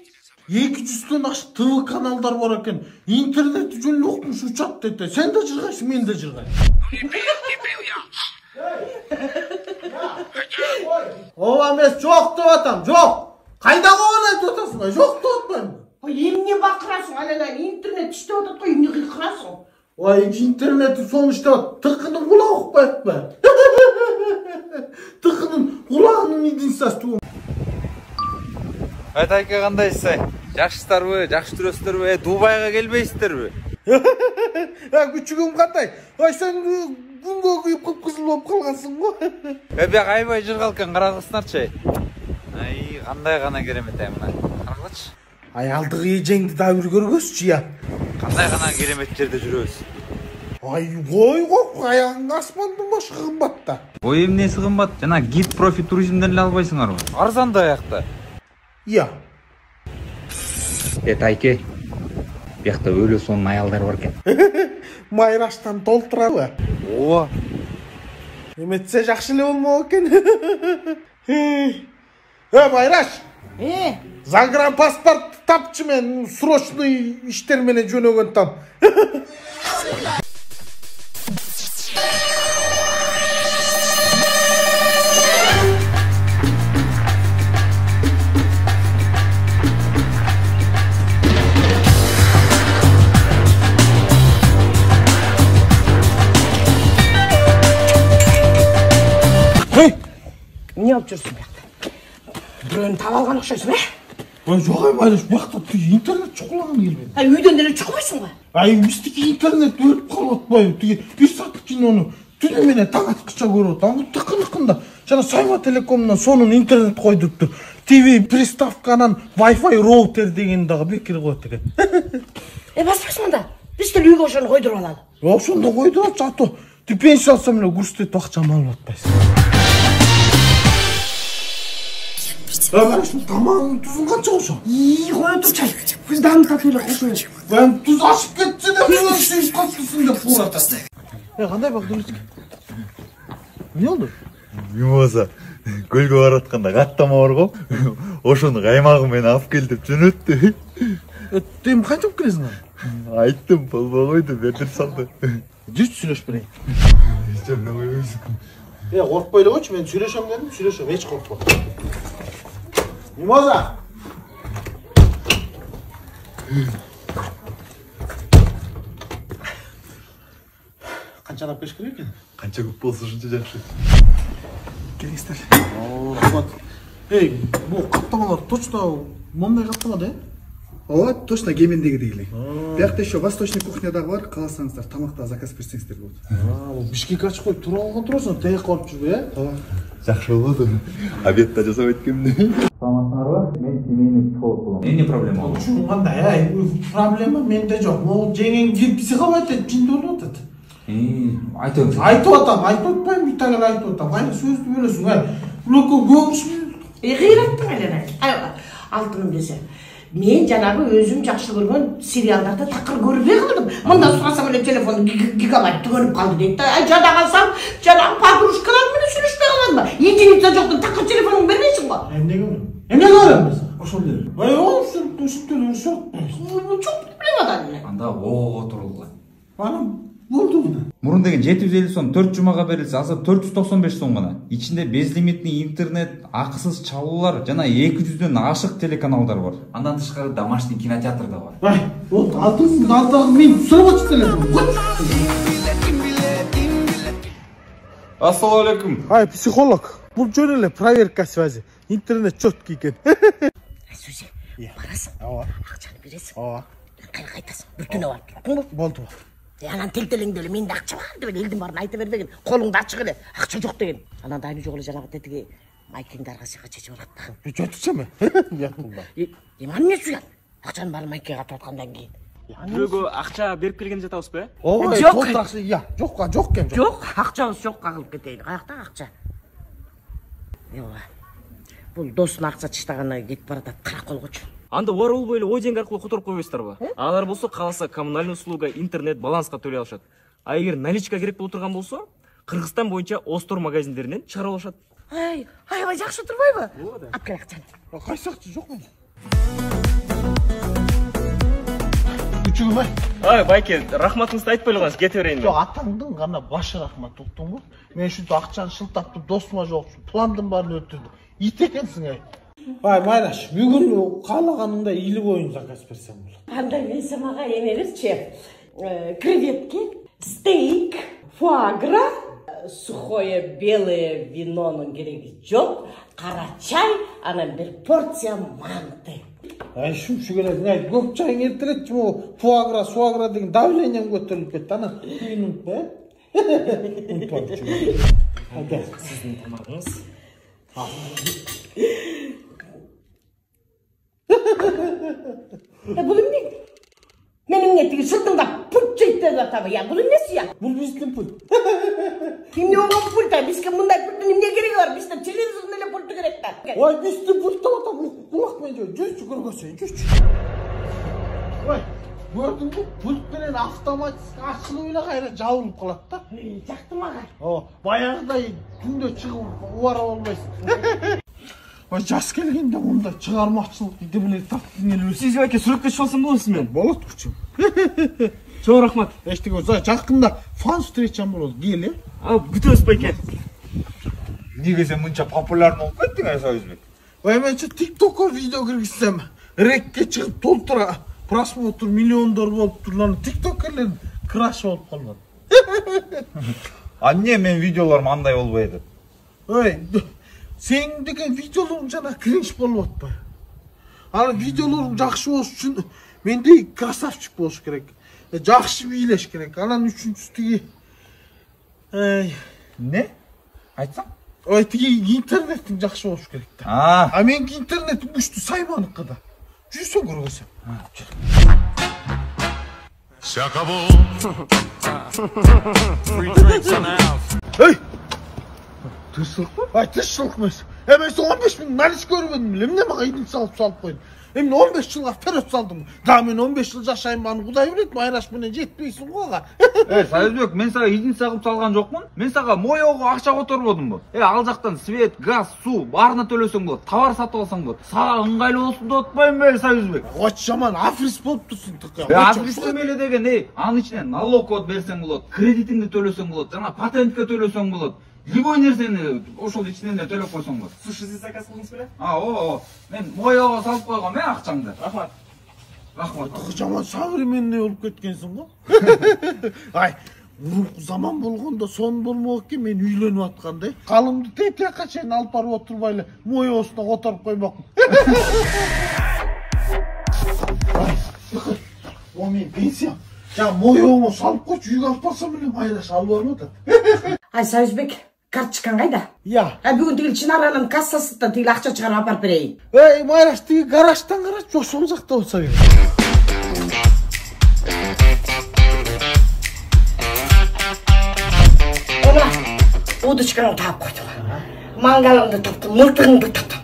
200дөн ашык ТВ каналдар бар экен. Интернет жөн жокмуш учат дейт. Сен да жыргайсың, мен да жыргайм. Ооба эмес, жок деп атам, жок. Кайда коон айтып атасың? Жок деп атпаймын. Ой, эмне бакырасың? Алалай, интернет иштеп атат го, эмне кыйкырасың? Ой, интернети сонун иштеп атат. Тыкынын кулагы укпайбы? Тыкынын кулагынын единствосы. Айтайка кандайсыз? Жакшысыздарбы, жакшы жүрөсүздөрбү? Дубайга келбейсиздерби? Күчүгүм кандай? Ой, сен күнгө күйүп кыпкызыл болуп калгансың го. Бияк аябай жыргалкан, карагысыңарчы. Ай, кандай гана керемет ай мына. Карагылачы. Ай, алдыгы эжеңди да бир көргөзчү я. Кандай гана керемет жерде жүрөбүз. Ай, ой, аягың асмандын башка кымбат да. Ой, эмнеси кымбат? Жана гид профи туризмден эле албайсыңарбы? Арзан да аякта. Я. Тайке. Биякта өлө сонун аялдар бар экен. Майраштан толтурабы? Ооба. Эметсе жакшы эле болмок экен. Майраш. Загранпаспорт тапчы, мен срочный иштер менен жөнөгөн там. Не алып жүрсүң бияқта? Біреуін таба алған ұқсайсың, Ой, жоқ ай Майраш, бұяқта интернет шұқылаған келбеді. Үйден деле шықпайсың ғой. Біздікі интернет өліп қалып атпайым. Bir saatlik кейін оны түні менен таң атқыша көріп отыр. Бұл тықынықында. Жана Сайма Телекомнан сонун интернет қойдырыптыр. TV приставканан Wi-Fi роутер деген дағы бекер қойды екен. Баспайсың онда. Біз де үйге ошоны қойдырып алалы. Ошондо қойдырып атшы, ато. Ты пенсия алсам эле көрсөтөт акчамды алып атпайсың. Mana şu tamamın tuzun kaça olsun? İyi koy tur çay. Biz daha mı tatıyla koşuyoruz? Ben tuz aşıp geçsin de bunu siz katlısın da pul atasın. Qanday bak duruştuk? Ne oldu? Mimoza. Көлгө баратканда каттама бар го. Ошону каймагы менен алып кел деп жөнөттү. Өттүм кантип келесиң? Айттым, болбой койду, бердип салды. Жүз сүйлөшүп берейин. Жана койбойсуң. Коркпой эле койчу, мен сүйлөшөм дедим, сүйлөшөм, эч коркпо. Mimoza! Qancha alып kelish kerak ekan? Qancha ko'p bo'lsa shuncha yaxshi. Kelingizlar. Rahmat. Ey, bu qatlamalar точно мондай qatlama да? Ооба, точно кемендегидей эле. Биякта еще восточный кухнядагы бар, кааласаңыздар тамакта заказ берсеңиздер болот. Бул Бишкек ачып коюп тура алган турасың, таяк алып жүрбөй, э? Ооба. Жакшы болду. Обедта жасап эткемди. Саламатсыңарбы? Мен семейный психолог болом. Эмне проблема болду? Ушул кандай, проблема менде жок. Могул жеңең психовать этип жинди болуп атат. Айтыңыз. Айтып атам, айтып атпайм, битаган айтып атам. Айна сөздү бөлөсүң, Лөкө көңүлсүн. Кыйраттың эле. Алтыным десе. Мен жанагы өзүм жакшы көргөн сериалдарды такыр көрбөй калдым. Мында сурасам эле телефон гигабайт түгөнүп калды дейт да. Жада калсам, жанагы подружкалар менен сүйлөшпөй калам. Единица жоктун такыр телефонуңду бербейсиң го. Эмне кылам? Ошол деле. Ушинтип эле Çok проблема. Анда ого турулган. Анан болду мына. Мурун деген 750 сом 4 жумага берилсе, азыр 495 сом гана. Ичинде безлимитный интернет, акысыз чалуулар жана 200дөн ашык телеканалдар бар. Андан тышкары домашний кинотеатр да бар. Вот алтын алдагы мен сурап телефон. Ассалам алейкум. Ай, психолог. Бул жөн эле проверка связи. Интернет чёткий экен. Сөзі, барасың. Ооба. Акчаны бересиң. Ооба. Кайтасың. Бір түнө барып туруңбу? Болду. Анан телтелеңде эле менде акча бар деп элдин баарын айта бербеген. Колуңду ачык эле. Акча жок деген. Анан дайны жок эле жанагы тетиги майкеңди аргасыга чечип алат да. Жотучамы? Биякында. Эмне эмес уят? Акчанын баарын майкеге катып аткандан кийин. Бирөөгө акча берип келген жатабызбы? Ооба, толтаксы, жок экен. Жок, акчабыз жокка кылып кетейин. Каякта акча? Ооба. Бул досун акча чыштагандан кетип баратат, кара колгочу. Анда олар болбой эле ой деньги аркылуу которуп койбойсуздарбы? Алар болсо кааласа коммунальный услуга, интернет, баланска төлөй алышат. А эгер наличка керек болуп турган болсо, Кыргызстан боюнча Остор магазиндеринен чыгарып алышат. Аябай жакшы турбайбы? Алып кел акчаны. Кайсы акча жокму? Күчүгүм Ай, байке, рахматыңызды айтпай эле кетип берейин. Жок, атаңдын гана башы рахмат, уктуңбу? Мен ушинтип акчаны шылтаптып, досума жолуктуп, пландын баарын өттүрдүм. Ит экенсиң ай. Ай, Майраш, бүгүн каалаганыңдай или боюн заказ берсем болот. Андай берсем ага эме берчи. Креветки, стейк, фуагра, сухое белое винонун кереги жок, кара чай, анан бир порция манты. Ай, шумшу келесиң, ай, көп чай келтиретчи могу фуагра деген давлением көтөрүлүп кетти, анан кийин унутпа, унутпагычы. Ага, Сиздин тамагыңыз. Бул эмне? Менин эмне тиги сыртыңда пульт жейт деп атабы? Я, бул эмнеси я? Бул биздин пульт. Эмне болгон пульт? Бизге мындай пульттун эмне кереги бар? Бизде телевизордун эле пульту керек да. Ой, биздин пульт деп атам, кулак менен жүрчү көргөсөй, жүрчү. Ой, көрдүңбү? Пульт менен автоматик ачылып эле кайра жабылып калат да. Жактым ага. Ооба, баягыдай түндө чыгып убара болбойсуң. Ой, жас келгенде мындай чыгармачылык идебилер таптың эле. Сиз байке сүрөткө чыгып алсам болот мен. Болот күчүм. Чоң рахмат. Эчтеке болсо, жакында фан встречам болот, кел, э? Күтөбүз байке. Эмнеге сен мынча популярный болуп кеттиң ай Союзбек? Ой, менчи TikTokко видео киргизсем, рекке чыгып толтура просмотр миллиондор болуп туруп, TikTokерлер краш болуп калган. А эмне менин видеолорум андай болбойт? Ой, Senin деген видеолорың жана кринж болуп атпайбы? Аны видеолорың жакшы болуш үчүн мендей красавчик болуш керек. Жакшы бийлеш керек. Анан үчүнчүсү тиги Не? Айтсаң? Ой, тиги интернеттин жакшы болуш керек да. А меники интернетим күчтүү Сайманыкы да. Жүрсөң көргөсөм. Эй! Тыршылыкпы? Тыршылык эмес. Мен 15 миң налич көрбөдүм эле. Эмне мага идин салып коюп. Эмне 15 жылга вперед салдым. Да мен 15 жыл жашайм, аны Кудай билет, Майраш менен жетпейсиң го ага. Союзбек, мен сага идин сагып салган жокмун. Мен сага моёго акча которбодумбу. Ал жактан свет, газ, суу баарына төлөсөң болот, товар сатып алсаң болот. Сага ыңгайлуу болсун деп атпаймынбы, Союзбек? Ой, жаман африс болуп турсуң тыка. Африс эмеле деген, анын ичине налог код берсең болот, кредитиңди төлөсөң болот, жана патентке төлөсөң болот. Любой нерсени ошол ичинен эле төлөп койсоң болот. Суши заказ кылдыңыз беле? Мен моёго салып койгом, акчаңды. Рахмат. Рахмат. Жаман современный болуп кеткенсиң го. Ай, мурунку заман болгондо сон болмок экен, мен үйлөнүп аткандай. Калымды тетиякка чейин алып барып отурбай эле моёсуна которуп коймокмун. О, мен пенсия. Жа моёңо салып койчу, үйгө алып барсам эле Майраш алып барып атат. Ай, Союзбек, карточкаң кайда? Я. Бүгүн тигил Чынаранын кассасында тигил акча чыгарып апарып берейин. Эй, Майраш, тиги гараждан карачы, ошол жакта болсо керек. Удочкаңды таап койдум. Мангалыңды таптым, мылтыгыңды таптым.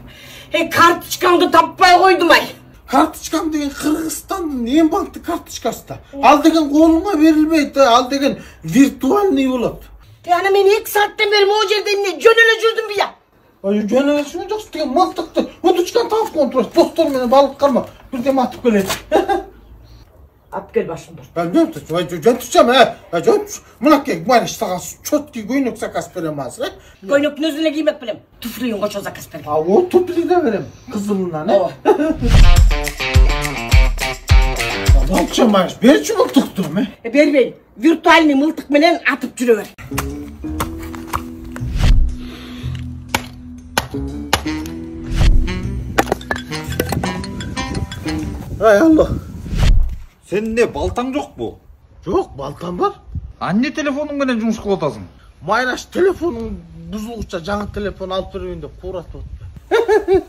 Карточкаңды таппай койдум ай. Карточкам деген Кыргызстандын эң банктык карточкасы да. Ал деген колуңа берилбейт, ал деген виртуальный болот. Аны мен 2 сааттан бери могу жерде эмне жөн эле жүрдүм бия. Жөн эле жүргөн жоксуң, деген мылтыкты удочканы таап контроль, достор менен балык кармап, бирдеме атып келет. Атып кел башымды. Жөн турчам, жөн. Мынакей, Майраш сага чёткий көйнөк заказ берем азыр, Көйнөктүн өзүн эле киймек белем. Туфлиң кочо заказ берем. О, туфли да берем, кызылынан, Болчу, Майраш, берчү мылтыкты, Бербейм. Виртуальный мылтык менен атып жүрө бер. Ай, алло. Сенде балтаң жокпу? Жок, балтам бар. Анне телефонуң менен жумуш кылып атасың? Майраш телефонуң бузулгуча жаңы телефон алып берейин деп кууратып атты.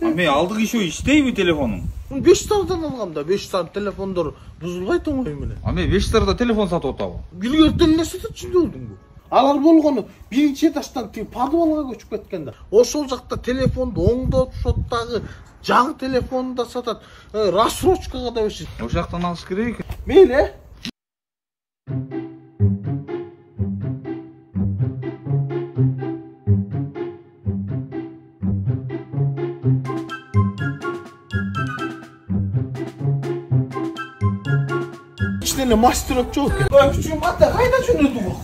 Мен алдык ишөө иштейби телефонуң? 5 стардан алгам да, 5 стар телефондор бузулбайт оңой менен. Мен 5 старда телефон сатып атабы? Билгертен эле сатчу болдуңбу? Алар болгону биринчи этаждан тиги подвалга көчүп кеткен да. Ошол жакта телефонду оңдоп, шоттагы жаңы телефонду да сатат, рассрочкага да беришет. Ошол жактан алыш керек. Мейли. Ичинен мастерок жок. Күчүм бата кайда жөнөдүң?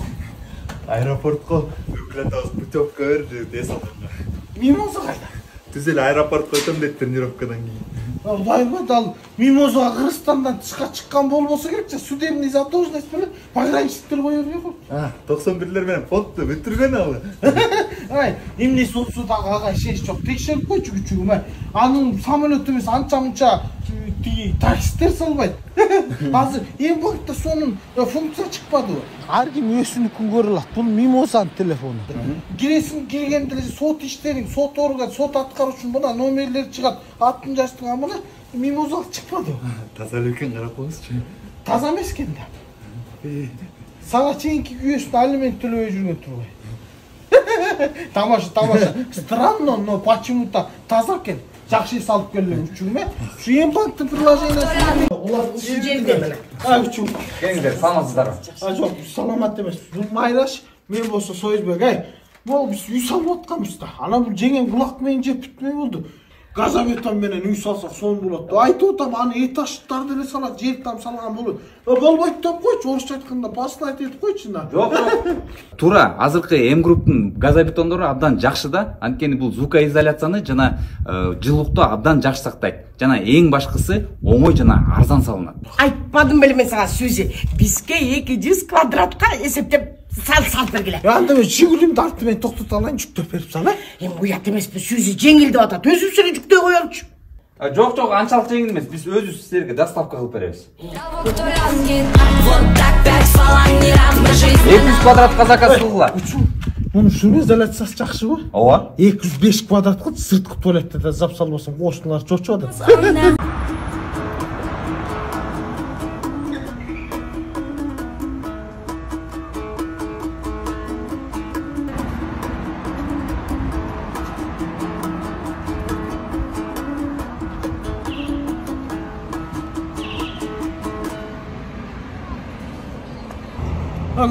Аэропортко өкүлөтөбүз путевка берди, десалган. Мимоза кайда? Түз эле аэропортко өтөм деп тренировкадан кийин. Кудайбы, ал Мимозага Кыргызстандан тышка чыккан болбосо керекчи, судебный задолженность менен пограничниктер кое берет. 91лер менен фотту бүтүргөн ал. Ай, эмнеси болсо дагы ага ишенич жок. Текшерип койчу күчүгүм. Анын самолет эмес, анча-мунча тиги такситтер салбайт. Азыр эң бакытта сонун функция чыкпадыбы? Ар ким өзүнүкүн көрө алат. Бул Мимозанын телефону. Киресиң, киргенде сот иштериң, сот орган, сот аткаруучу мына номерлер чыгат. Атын жаздың, а мына Мимоза чыкпады. Таза эле экен, карап коюңузчу. Таза эмес экен да. Сага чейинки күйөөсүн алимент төлөбөй жүргөн турбай. Тамаша. Странно, но почему-то таза экен. Жакшы салып келген үчүн ушу эң банктын приложениясы. Улар ушул жерде беле. Үчүн. Кеңдер, саламатсыздарбы? Жок, саламат эмес. Бул Майраш, мен болсо Союзбек. Бул биз үй салып атканбыз да. Анан бул жеңен кулак менен жеп бүтмөй болду. Газобетон менен үй салсак сон болот. Айтып атам, аны этаждарды эле салат, жер там салган болот. Болбойт деп койчу, орусча айтканда послать этип койчу да. Жок. Туура, азыркы М-групптун газобетондору абдан жакшы да. Анткени бул звукоизоляцияны жана жылуулукту абдан жакшы сактайт. Жана эң башкысы оңой жана арзан салынат. Айтпадым беле мен сага сөзү. Бизге 200 квадратка эсептеп Сал бергиле. Анда мен Жигулимди артып мен токтото алайын, жүктөп берип сал, э? Эми уят эмеспи, сүүзү жеңил деп атат. Өзүбүз эле жүктөй коелучу. Жок, анчалык жеңил эмес. Биз өзүбүз силерге доставка кылып беребиз. 200 квадратка заказ кылгыла. Мунун шум изоляциясы жакшыбы? Ооба. 205 квадратка сырткы туалетте да зап салбасаң, кошуналар чочуп атат.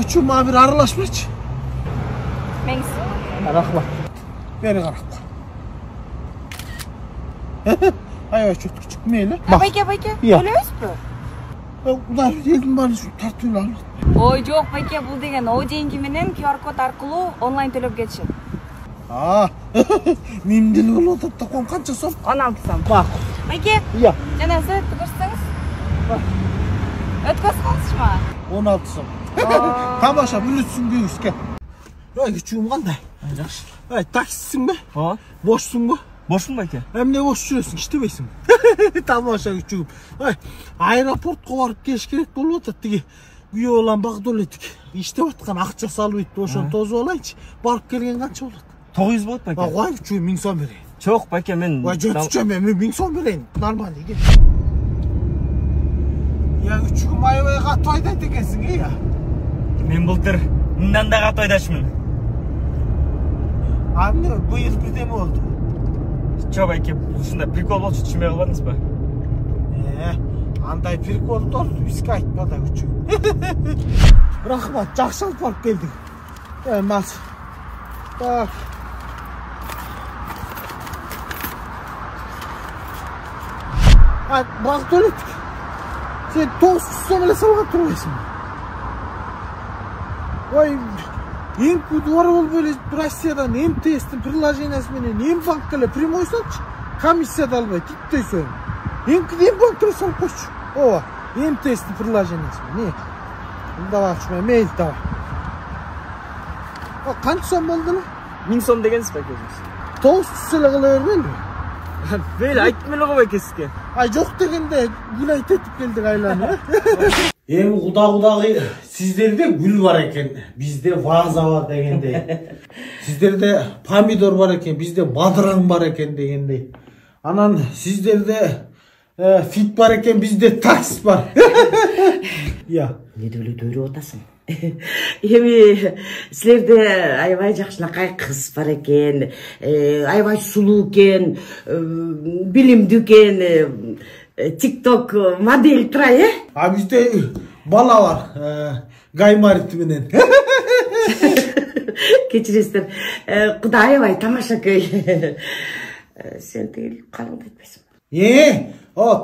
Küçüğüm abi arılaşmış. Mengis. Rahmat. Beni karak. Ay çok küçük meyle. Bayke. Ya. Öyle mi? Ular yedim bana şu tartıyorlar. Ой, жок, байке, бул деген ОДНК менен QR код аркылуу онлайн төлөп кетишет. Менин деле болуп атат да, ком канча сом? 16 сом. Бак. Байке. Iya. Жана сыйыпты көрсөңүз. Өткөзсөңүзчү? 16 сом. Тамаша, бүлүтсүң бүйүскө. Ой, küçüğüm кандай? Жакшы. Ай, таксисиң бе? Ооба. Бошсуң бе? Бошмун байке. Эмне бош жүрөсүң, иштебейсиң? Тамаша küçüğüm. Ай, аэропортко барып келиш керек болуп атат. Тиги күйөө улам Багдулетик иштеп аткан акча салып итти, ошону тосуп алайынчы. Барып келген канча болот? 900 болот байке. Ой, küçüğüm 1000 сом берейин. Жок байке, мен Ой, жөтүчөм, мен 1000 сом берейин. Нормально ке. Я küçüğüm аябайга тойдойт экенсиң, э? Мен былтыр мындан да катойдашмын. Эмне быйыл бирдеме болду? Жок байке, ушундай прикол болчу, түшүнбөй калбадыңызбы? Андай приколдор бизге айтпа да küçüğüm. Рахмат, жакшы алып барып келдиң. Мас. Так. Багдулетик. Sen 900 сом эле салган турбайсыңбы? Ой, эң күдү болуп эле Россиядан МТС'тин приложениясы менен Мбанкка эле прямой салчы. Комиссия да албайт, иттейсөң. Эң Мбанкка салып койчу. Ооба, МТС'тин приложениясы менен. Давай, мейл давай. Канча сом болду эле? 1000 сом дегенсиз байке өзүңүз. 900 эле кыла бербейли? Мейли, айттым эле го байке сизге. Ай, жок дегенде гүл айтып келдик айланып. Эми кудагы сиздерде гүл бар экен, бизде ваза бар дегендей. Сиздерде помидор бар экен, бизде бадыраң бар экен дегендей. Анан сиздерде фит бар экен, бизде такс бар. Я. Эмне эле дөйрөп атасың? Эми силерде аябай жакшынакай кыз бар экен, аябай сулуу экен, билимдүү экен, TikTok модель тура, э? А бизде бала бар, Гаймарит менен. Кечиресиздер, кудай аябай тамаша көй. Сен тиги калыңды айтпайсың.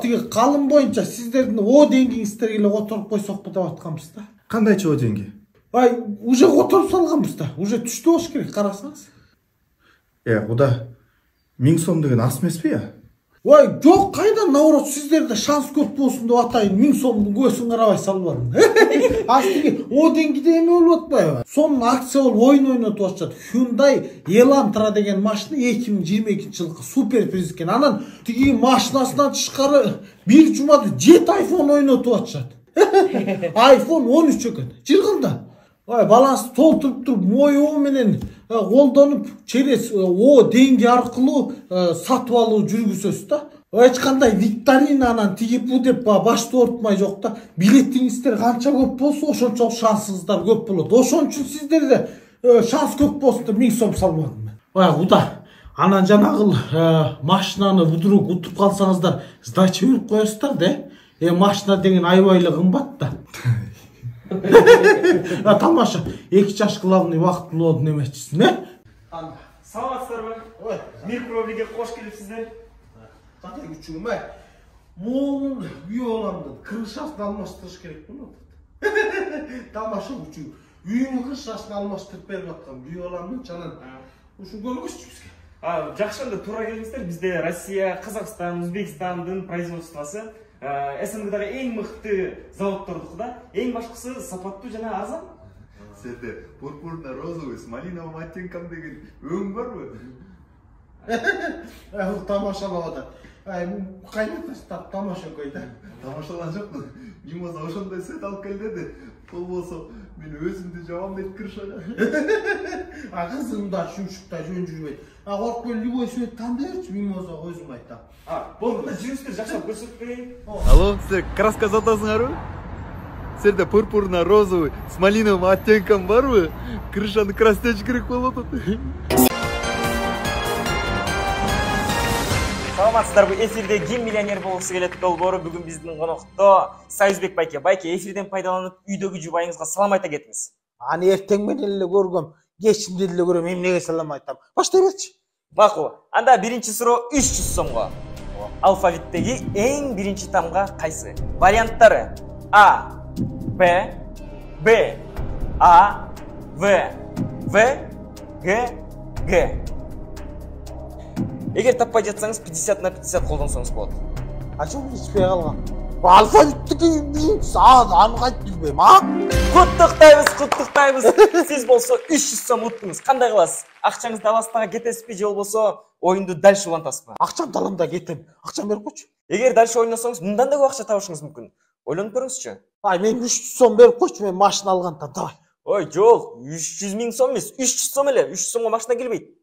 Тиги калым боюнча сиздердин О деңгиңиздерге эле которуп койсокпу деп атканбыз да. Кандайчы О деңги? Ай, уже которуп салганбыз да. Уже түштү болуш керек, карасаңыз. Куда 1000 сом деген аз эмеспи я? Ой, жок, кайдан, наоборот, сиздерде шанс көп болсун деп атайын, 1000 сомдун көзүн карабай салып бармын. Астыгы О деңгиде эме болуп атпайбы? Сонун акция болуп ойун ойнотуп атышат. Hyundai Elantra деген машина 2022-жылкы супер приз экен. Анан тиги машинасынан тышкары бир жумада 7 iPhone ойнотуп атышат. iPhone 13 экен. Жыргылда. Ой, баланс толтуруп туруп, моюу менен колдонуп, через О деңги аркылуу сатып алуу жүргүзөсүз да. Эч кандай викторинанан тиги бу деп башты ортмай жок да. Билетиңиздер канча көп болсо, ошончо шансыңыздар көп болот. Ошон үчүн сиздерде шанс көп болсун деп 1000 сом салмадым. Ой, куда? Анан жанагыл машинаны вдруг утуп калсаңыздар, сдача берип коесуздар да. Машина деген аябай эле кымбат да. Тамаша, 2 жаш главный вакыттуу немечисиң, э? Саламатсыздарбы? Микробиге кош келипсиздер. Кандай күчүгүм, Моунун үй оламды крышасын алмаштырыш керек болуп атат. Тамаша күчүгүм. Үйүнүн крышасын алмаштырып берип аткан үй оламдын чанан. Ушу көргүзчү бизге. Жакшы, анда туура келиңиздер. Бизде Россия, Казакстан, Өзбекстандын производствосу СНГдагы эң мыкты заводдордук да. Эң башкысы сапаттуу жана арзан. Сенде пурпурный розовый с малиновым оттенком деген өң бар ма? Ол тамашалап атат. Кайнаташтар тамаша койду. Тамашалан жокмун. Мимоза ошондой свет алып кел деди. Болбосо мен өзүмдү жабам деп кырышат. Кызым да шуншукта жөн жүрбөйт. Коркпой любой свет тандайчы Мимоза өзүм айтам. Болду, жибизди жакшылап көрсөтпөйүн. Алло, силер краска сатасыңарбы? Силерде пурпурный розовый с малиновым оттенком барбы? Крышаны крастеч керек болуп атат. Саламатсыздарбы? Эфирде ким миллионер болгусу келет долбоору бүгүн биздин конокто Союзбек байке. Байке, эфирден пайдаланып үйдөгү жубайыңызга салам айта кетиңиз. Аны эртең менен эле көргөм, кечинде эле көрөм, эмнеге салам айтам. Баштай берчи. Макул. Анда биринчи суроо 300 сомго. Алфавиттеги эң биринчи тамга кайсы? Варианттары: А, Б, Б, А, В, Г, Г. Эгер таппай жатсаңыз 50 на 50 колдонсоңуз болот. Ачуу билишпей калган. Алфавиттеги биринчи аны кайтып билбейм, а? Куттуктайбыз. Сиз болсо 300 сом уттуңуз. Кандай кыласыз? Акчаңызды аласызга кетесизби же болбосо оюнду дальше улантасызбы? Акчамды алам да кетем. Акчам берип койчу. Эгер дальше ойносоңуз, мындан да көп акча табышыңыз мүмкүн. Ойлонуп көрүңүзчү. Мен 300 сом берип койчу, мен машина алгантан, давай. Ой, жок, 300 миң сом эмес, 300 сом эле. 300 сомго машина келбейт.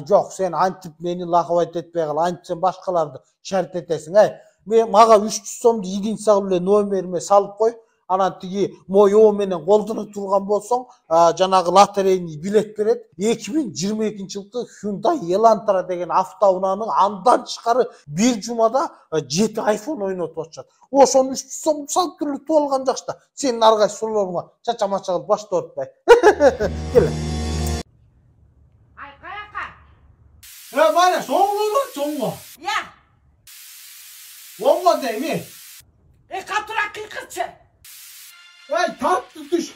Жок, сен антип мени лакабайт этпей кал, антип сен башкаларды шарт этесиң, Мен мага 300 сомду единицага эле номериме салып кой. Анан тиги моё менен колдоно турган болсоң, жанагы лотерейный билет берет. 2022-жылкы Hyundai Elantra деген автоунаанын андан тышкары бир жумада 7 iPhone ойнотуп атышат. Ошону 300 сом салып туруп алган жакшта. Сенин ар кайсы суроолоруңа чача-мача кылып башты ортпай. Кел. Ай, каяка? Бара, соңго. Я. Оңго дейми. Катыра кыйкырчы. Тартты түш.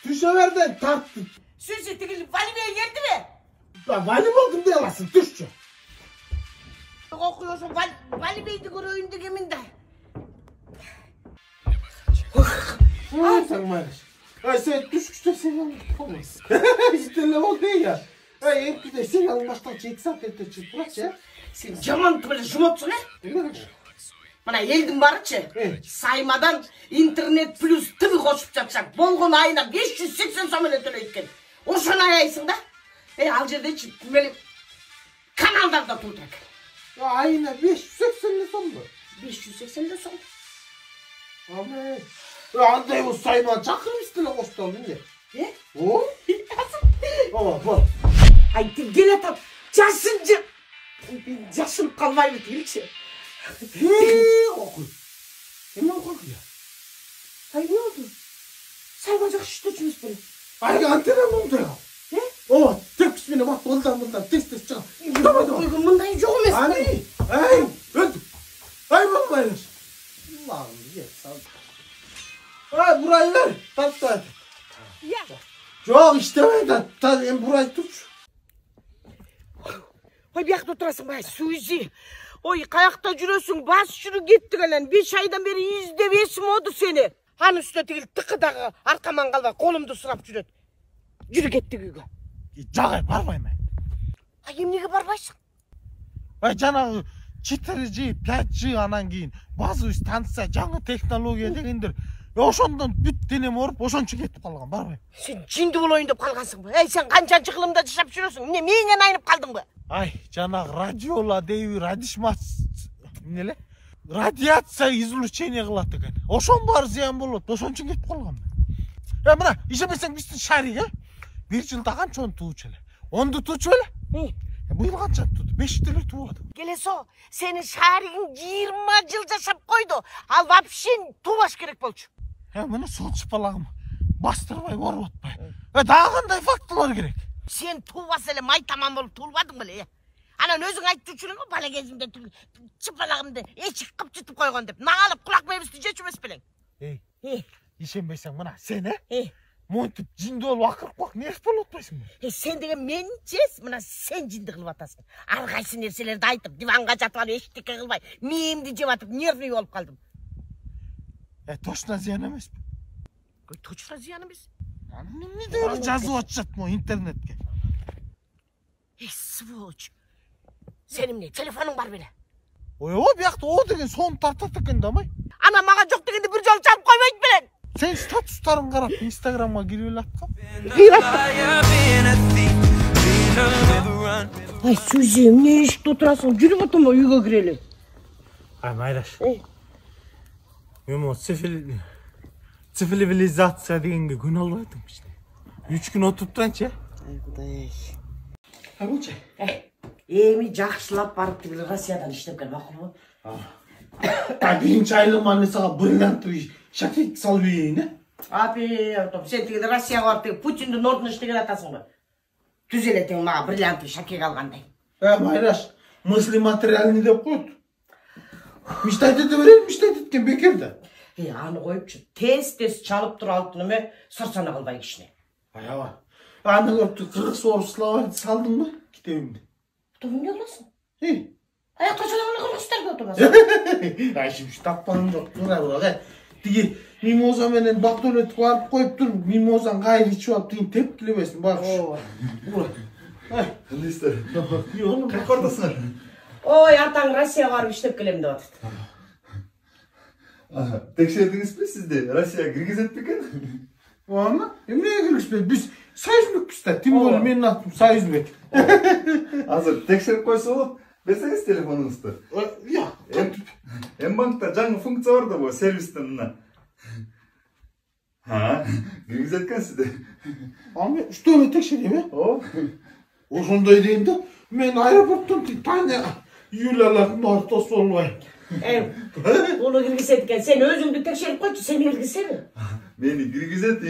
Түшө берден тартты. Сүзү тигил Валибей келдиби? Вали болдум дей аласың, түшчү. Окуй ошо Валибейди көрөйүн дегенмин да. Сен майраш. Сен түшкүчтө сен болмайсың. Истеле болду я. Эмкиде сен албаштан 2 саат өтө чыгып турачы. Сен жаман беле жумотсуң, Мына элдин барычы, Саймадан интернет плюс ТВ кошуп жатышат. Болгон айына 580 сом эле төлөйт экен. Ошону аяйсың да? Ал жердечи мели каналдарда турат экен. Айына 580 сомбу? 580 сом. Андай болсо Сайманы чакырып истеле кошту эмне? Бол. Ай, тип келатат. Жашынып калбайбы дегилчи. Окуй. Эме окуй. Ай, не oldu? Sayma жакшы иштечүбүз беле. Ай, антенна мындай кал. Тепкич менен бат мындан тез чыга. Давай. Мындай жок эмес. Ай, өлдүм. Ай, болмайбыз. Бурай бер. Таттай. Жок, иштебейт. Эми бурай турчу. Ой, биякта турасың бай, Сузи. Ой, каякта жүрөсүң, бас жүрүп кеттик эле. 5 айдан бери издеп эсим оду сени. Анын үстүнө тигил тыкыдагы аркаман калбай колумду сурап жүрөт. Жүрүп кеттик үйгө. Жагай, барбайм мен. Ай, эмнеге барбайсың? Жанагы 4G, 5G анан кийин базовый станция, жаңы технология дегендер. Ошондон бүт денем ооруп, ошончо кетип калган, барбайм. Сен жинди болоюн деп калгансыңбы? Сен канчанчы кылымда жашап жүрөсүң? Эмне мээңен айнып калдыңбы? Ай, жанагы радиола дейби, эмне эле? Радиация излучение кылат экен. Ошон баары зыян болот, ошончо кетип калгам. Мына, ишенбесең биздин шарик, 1 жылда канча туучу эле? 10ду туучу эле? Быйыл канча тууду? 5 деле туубады. Келесо, сенин шаригиң 20 жыл жашап койду. Ал вообще туубаш керек болчу. Мына сулчу балагым бастырбай ооруп атпай. Дагы кандай фактылар керек? Сен туубас эле май тамам болуп туулбадың беле? Анан өзүң айтып жүрүң, бала кезимде чыпалагымды эчик кылып жутуп койгон деп. Наалып кулак мебизди жечү эмес белең. Ишенбесең мына сен, монтип жинди болуп акырып нерс болуп атпайсыңбы? Сен деген мени жес, мына сен жинди кылып атасың. Ар кайсы нерселерди айтып, диванга жатып алып эчтеке кылбай, мээмди жеп атып, нервный болуп калдым. Точно зыян эмеспи? Точно зыян эмес. Эмне деп жазып атышат могу интернетке? Сволочь. Сенин эмне телефонуң бар беле? Ойбой, биякта о деген соны тартат экен да май. Ана мага жок дегенде бир жолу чалып койбойт белең. Сен статустарын карап Инстаграмга кирип эле аткам. Ай, Сузи, эмне эшикте отурасың? Жүрүп отурма, үйгө кирели. Ай, Майраш. Мен о цивилизация дегенге күн албайтым ичте. 3 күн отуруп турайынчы. Ай, Кудай. Ай, болчу. Эми жакшылап барып тигил Россиядан иштеп кел, макулбу? Биринчи айлыгыма мен сага бриллиантовый шакет салып берейин, Топ, сен тигил Россияга барып тигил Путиндин ордуна иштеген атасың. Түз эле тең мага бриллиантовый шакет алгандай. Майраш, мысли материальный деп коет. Мечтать ете берейин, мечтать эткен бекер да. Аны коюпчу. Тез чалып туруп алтын эме сарсана кылбай кишине. Аяба. Аны көрүп кыргыз орус словарь салдыңбы китебимди? Топ эмне кыласың? Аякта жалаңаны кыргыздарга отурасың. Ай, шимиш таппаным жок. Тура. Тиги мимоза менен Бактөлөтүп барып коюп туруп, мимозаны кайры ичип алып тиги тепкилебесин багыш. Ай, кандайсыздар? Кайка бардыңыздар? Ой, атаң Россияга барып иштеп келем деп атат. Текшердиңизби сизди? Россияга киргизет бекен? Аны? Эмнеге киргизбейт? Биз союзбекпиз да. Тим более менин атым Союзбек. Азыр текшерип койсо болот. Берсеңиз телефонуңузду. М-банкта жаңы функция бар да бу сервистен мына. Киргизет экенсиз. Аны үчтөнү текшерейм, Ошондой дейм да. Мен аэропорттон Таня Юлиялардын ортосу болбойм. Уну киргизет экен. Сен өзүңдү текшерип койчу, сени киргизсеби? Мени киргизет,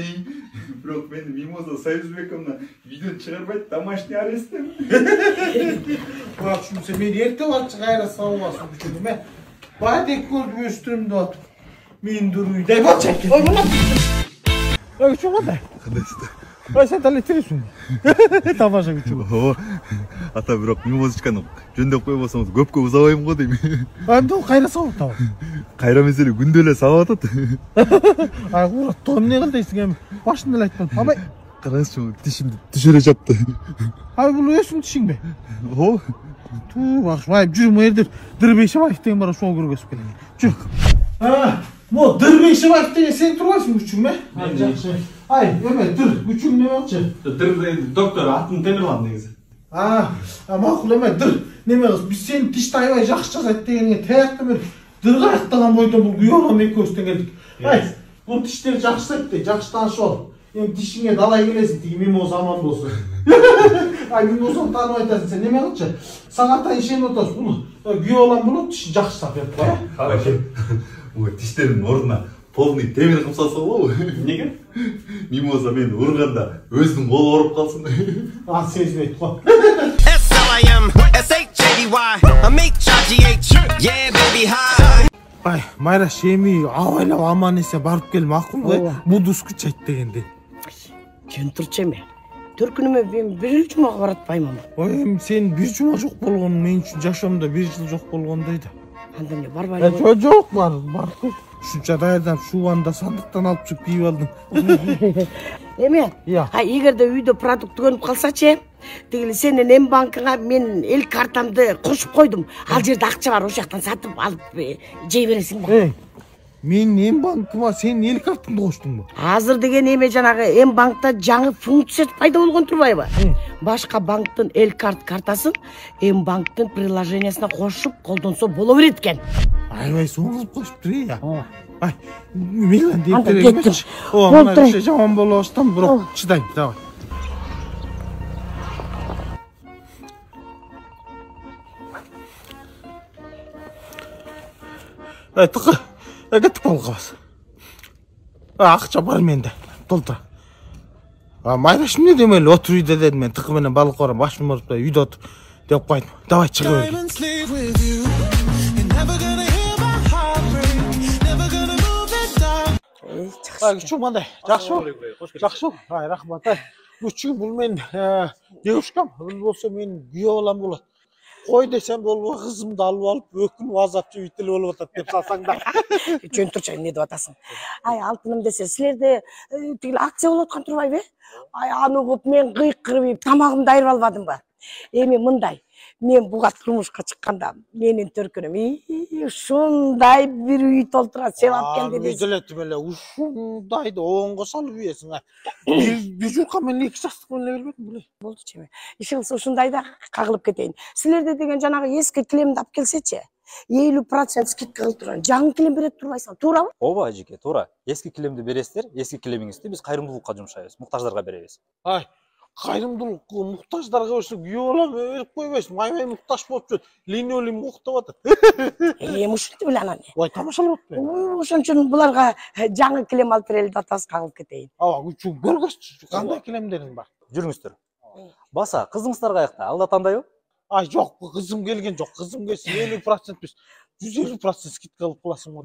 бирок мени Мимоза Союзбековна видео чыгарбайт, домашний аресттем. Бак, шунча мен эрте барчы кайра салбасын үчүн эме. Баадек көрүп өстүрүм деп атып. Мен дуруйдай болчу экен. Ой, мына. Ой, чоң кандай? Кандайсыздар? Ой, сен дале тиресиң. Тамаша күчү. Ата бирок Мимозочканы жөндөп койбосоңуз көпкө узабайм го дейм. Анда ол кайра сабап табат. Кайра меселе күндө эле сабап атат. Ай, урат, эмне кылдайсың эми? Башында эле айтпадым. Абай, караңызчы, тишимди түшүрө жапты. Ай, бул өзүң тишиңби? Бак, бай, жүрүм у жерде Дырбейшебаев деген бар, ошол көргөзүп келейин. Жүр. Мо Дырбейшебаев деген сен турбайсың үчүм, Жакшы. Ай, эме, үчүм неме болчу? Доктор атын Темирлан негизи. Макул эме, неме кыз, биз сени тишти аябай жакшы жасайт дегенге таякты мен аяктаган бойдон бул күйөөм экөөбүздөн келдик. Ай, бул тиштер жакшы да, жакшы таанышып ал. Эми тишиңе далай келесиң, тиги Мимоза аман болсун. Ай, Мимозаны таанып айтасың, сен неме кылчы? Сага атайын ишенип атасың, бул күйөө балам болот, тиши жакшы сапет кой. Бул тиштердин ордуна полный темир кылып салса болобу? Неге? Мимоза мени урганда өзүнүн колу ооруп калсын. Сезбейт го. S-L-I-M, S-H-A-D-Y, I'm H-I-G-H, yeah, baby, hi. Ай, Майраш, эми абайлап аман эсе барып кел, макулбу? Будус күч айт дегенде. Жөн турчу эми. Төркүнүмө мен бир жумага баратпаймын. Ой, эми сен бир жума жок болгон мен үчүн жашоомдо бир жыл жок болгондой да. Анда эмне барбай? Жок, барып кел. Ушунча даярданып шубанда сандыктан алып чыгып кийип алдым. Эме? Эгерде үйдө продукт көнүп калсачы, тигил сенин М-банкыңа мен эл картамды кошуп койдум. Ал жерде акча бар, ошол жактан сатып алып жей бересиң да. Менин М-банкыма сенин эл картаңды коштуңбу? Азыр деген эме жанагы М-банкта жаңы функция пайда болгон турбайбы? Башка банктын эл картасын М-банктын приложениясына кошуп колдонсо боло берет экен. Айбай, соны кылып коюптур я. Ай, мейлен деп беремечи. Мына иши жаман боло баштам, бирок чыдайм, давай. Тыкы. Кетип калгабыз. Акча бар менде. Толтура. Майраш эмне демели, отур үйдө дедим мен, тыкы менен балык барам, башым ооруп үйдө отур деп койдум. Давай чыгып. Ай, күчүм мындай. Жакшыбы? Жакшы. Ай, рахмат. Ай, күчүм бул мен девушкам, бул болсо мен күйөө балам болот. Қой десем болбой қызымды алып алып өкініп азап жеп үйтіліп болып атат деп салсаңдар. Жөн турчу, эмне деп атасың? Ай, алтыным десе, силерде тигил акция болуп аткан турбайбы? Ай, аны угуп мен кыйкырып тамагымды айырып албадым ба? Эми мындай, мен буга турмушка чыкканда менин төркүнүм ушундай бир үй толтурат, сен алып келди дейсиң. Делетим эле ушундайды оңго салып ийесиң. Бир журка менен 2 жастык менен бербедим беле. Болду чеме. Иши кылса ушундай да кагылып кетейин. Силерде деген жанагы эски килемди алып келсечи, 50% скидка кылып турган жаңы килем берет турбайсың, туурабы? Ооба ажеке, туура. Эски килемди бересиздер, эски килемиңизди биз кайрымдуулукка жумшайбыз, муктаждарга беребиз. Ай, кайрымдуулукка муктаждарга берсе күйөө балам берип койбойсуң. Аябай муктаж болуп жүрөт. Линолеум уктап атат. Ушинтип эле анан. Ой, тамашалап атпайбы? Ошон үчүн буларга жаңы килем алып берели деп атабыз, кагылып кетейин. Ооба, үчүн көргөзчү. Кандай килемдериң бар? Жүрүңүздөр. Баса, кызыңыздар каякта? Алда тандайбы? Ай, жок, кызым келген жок. Кызым келсе 50% 150% скидка алып каласың.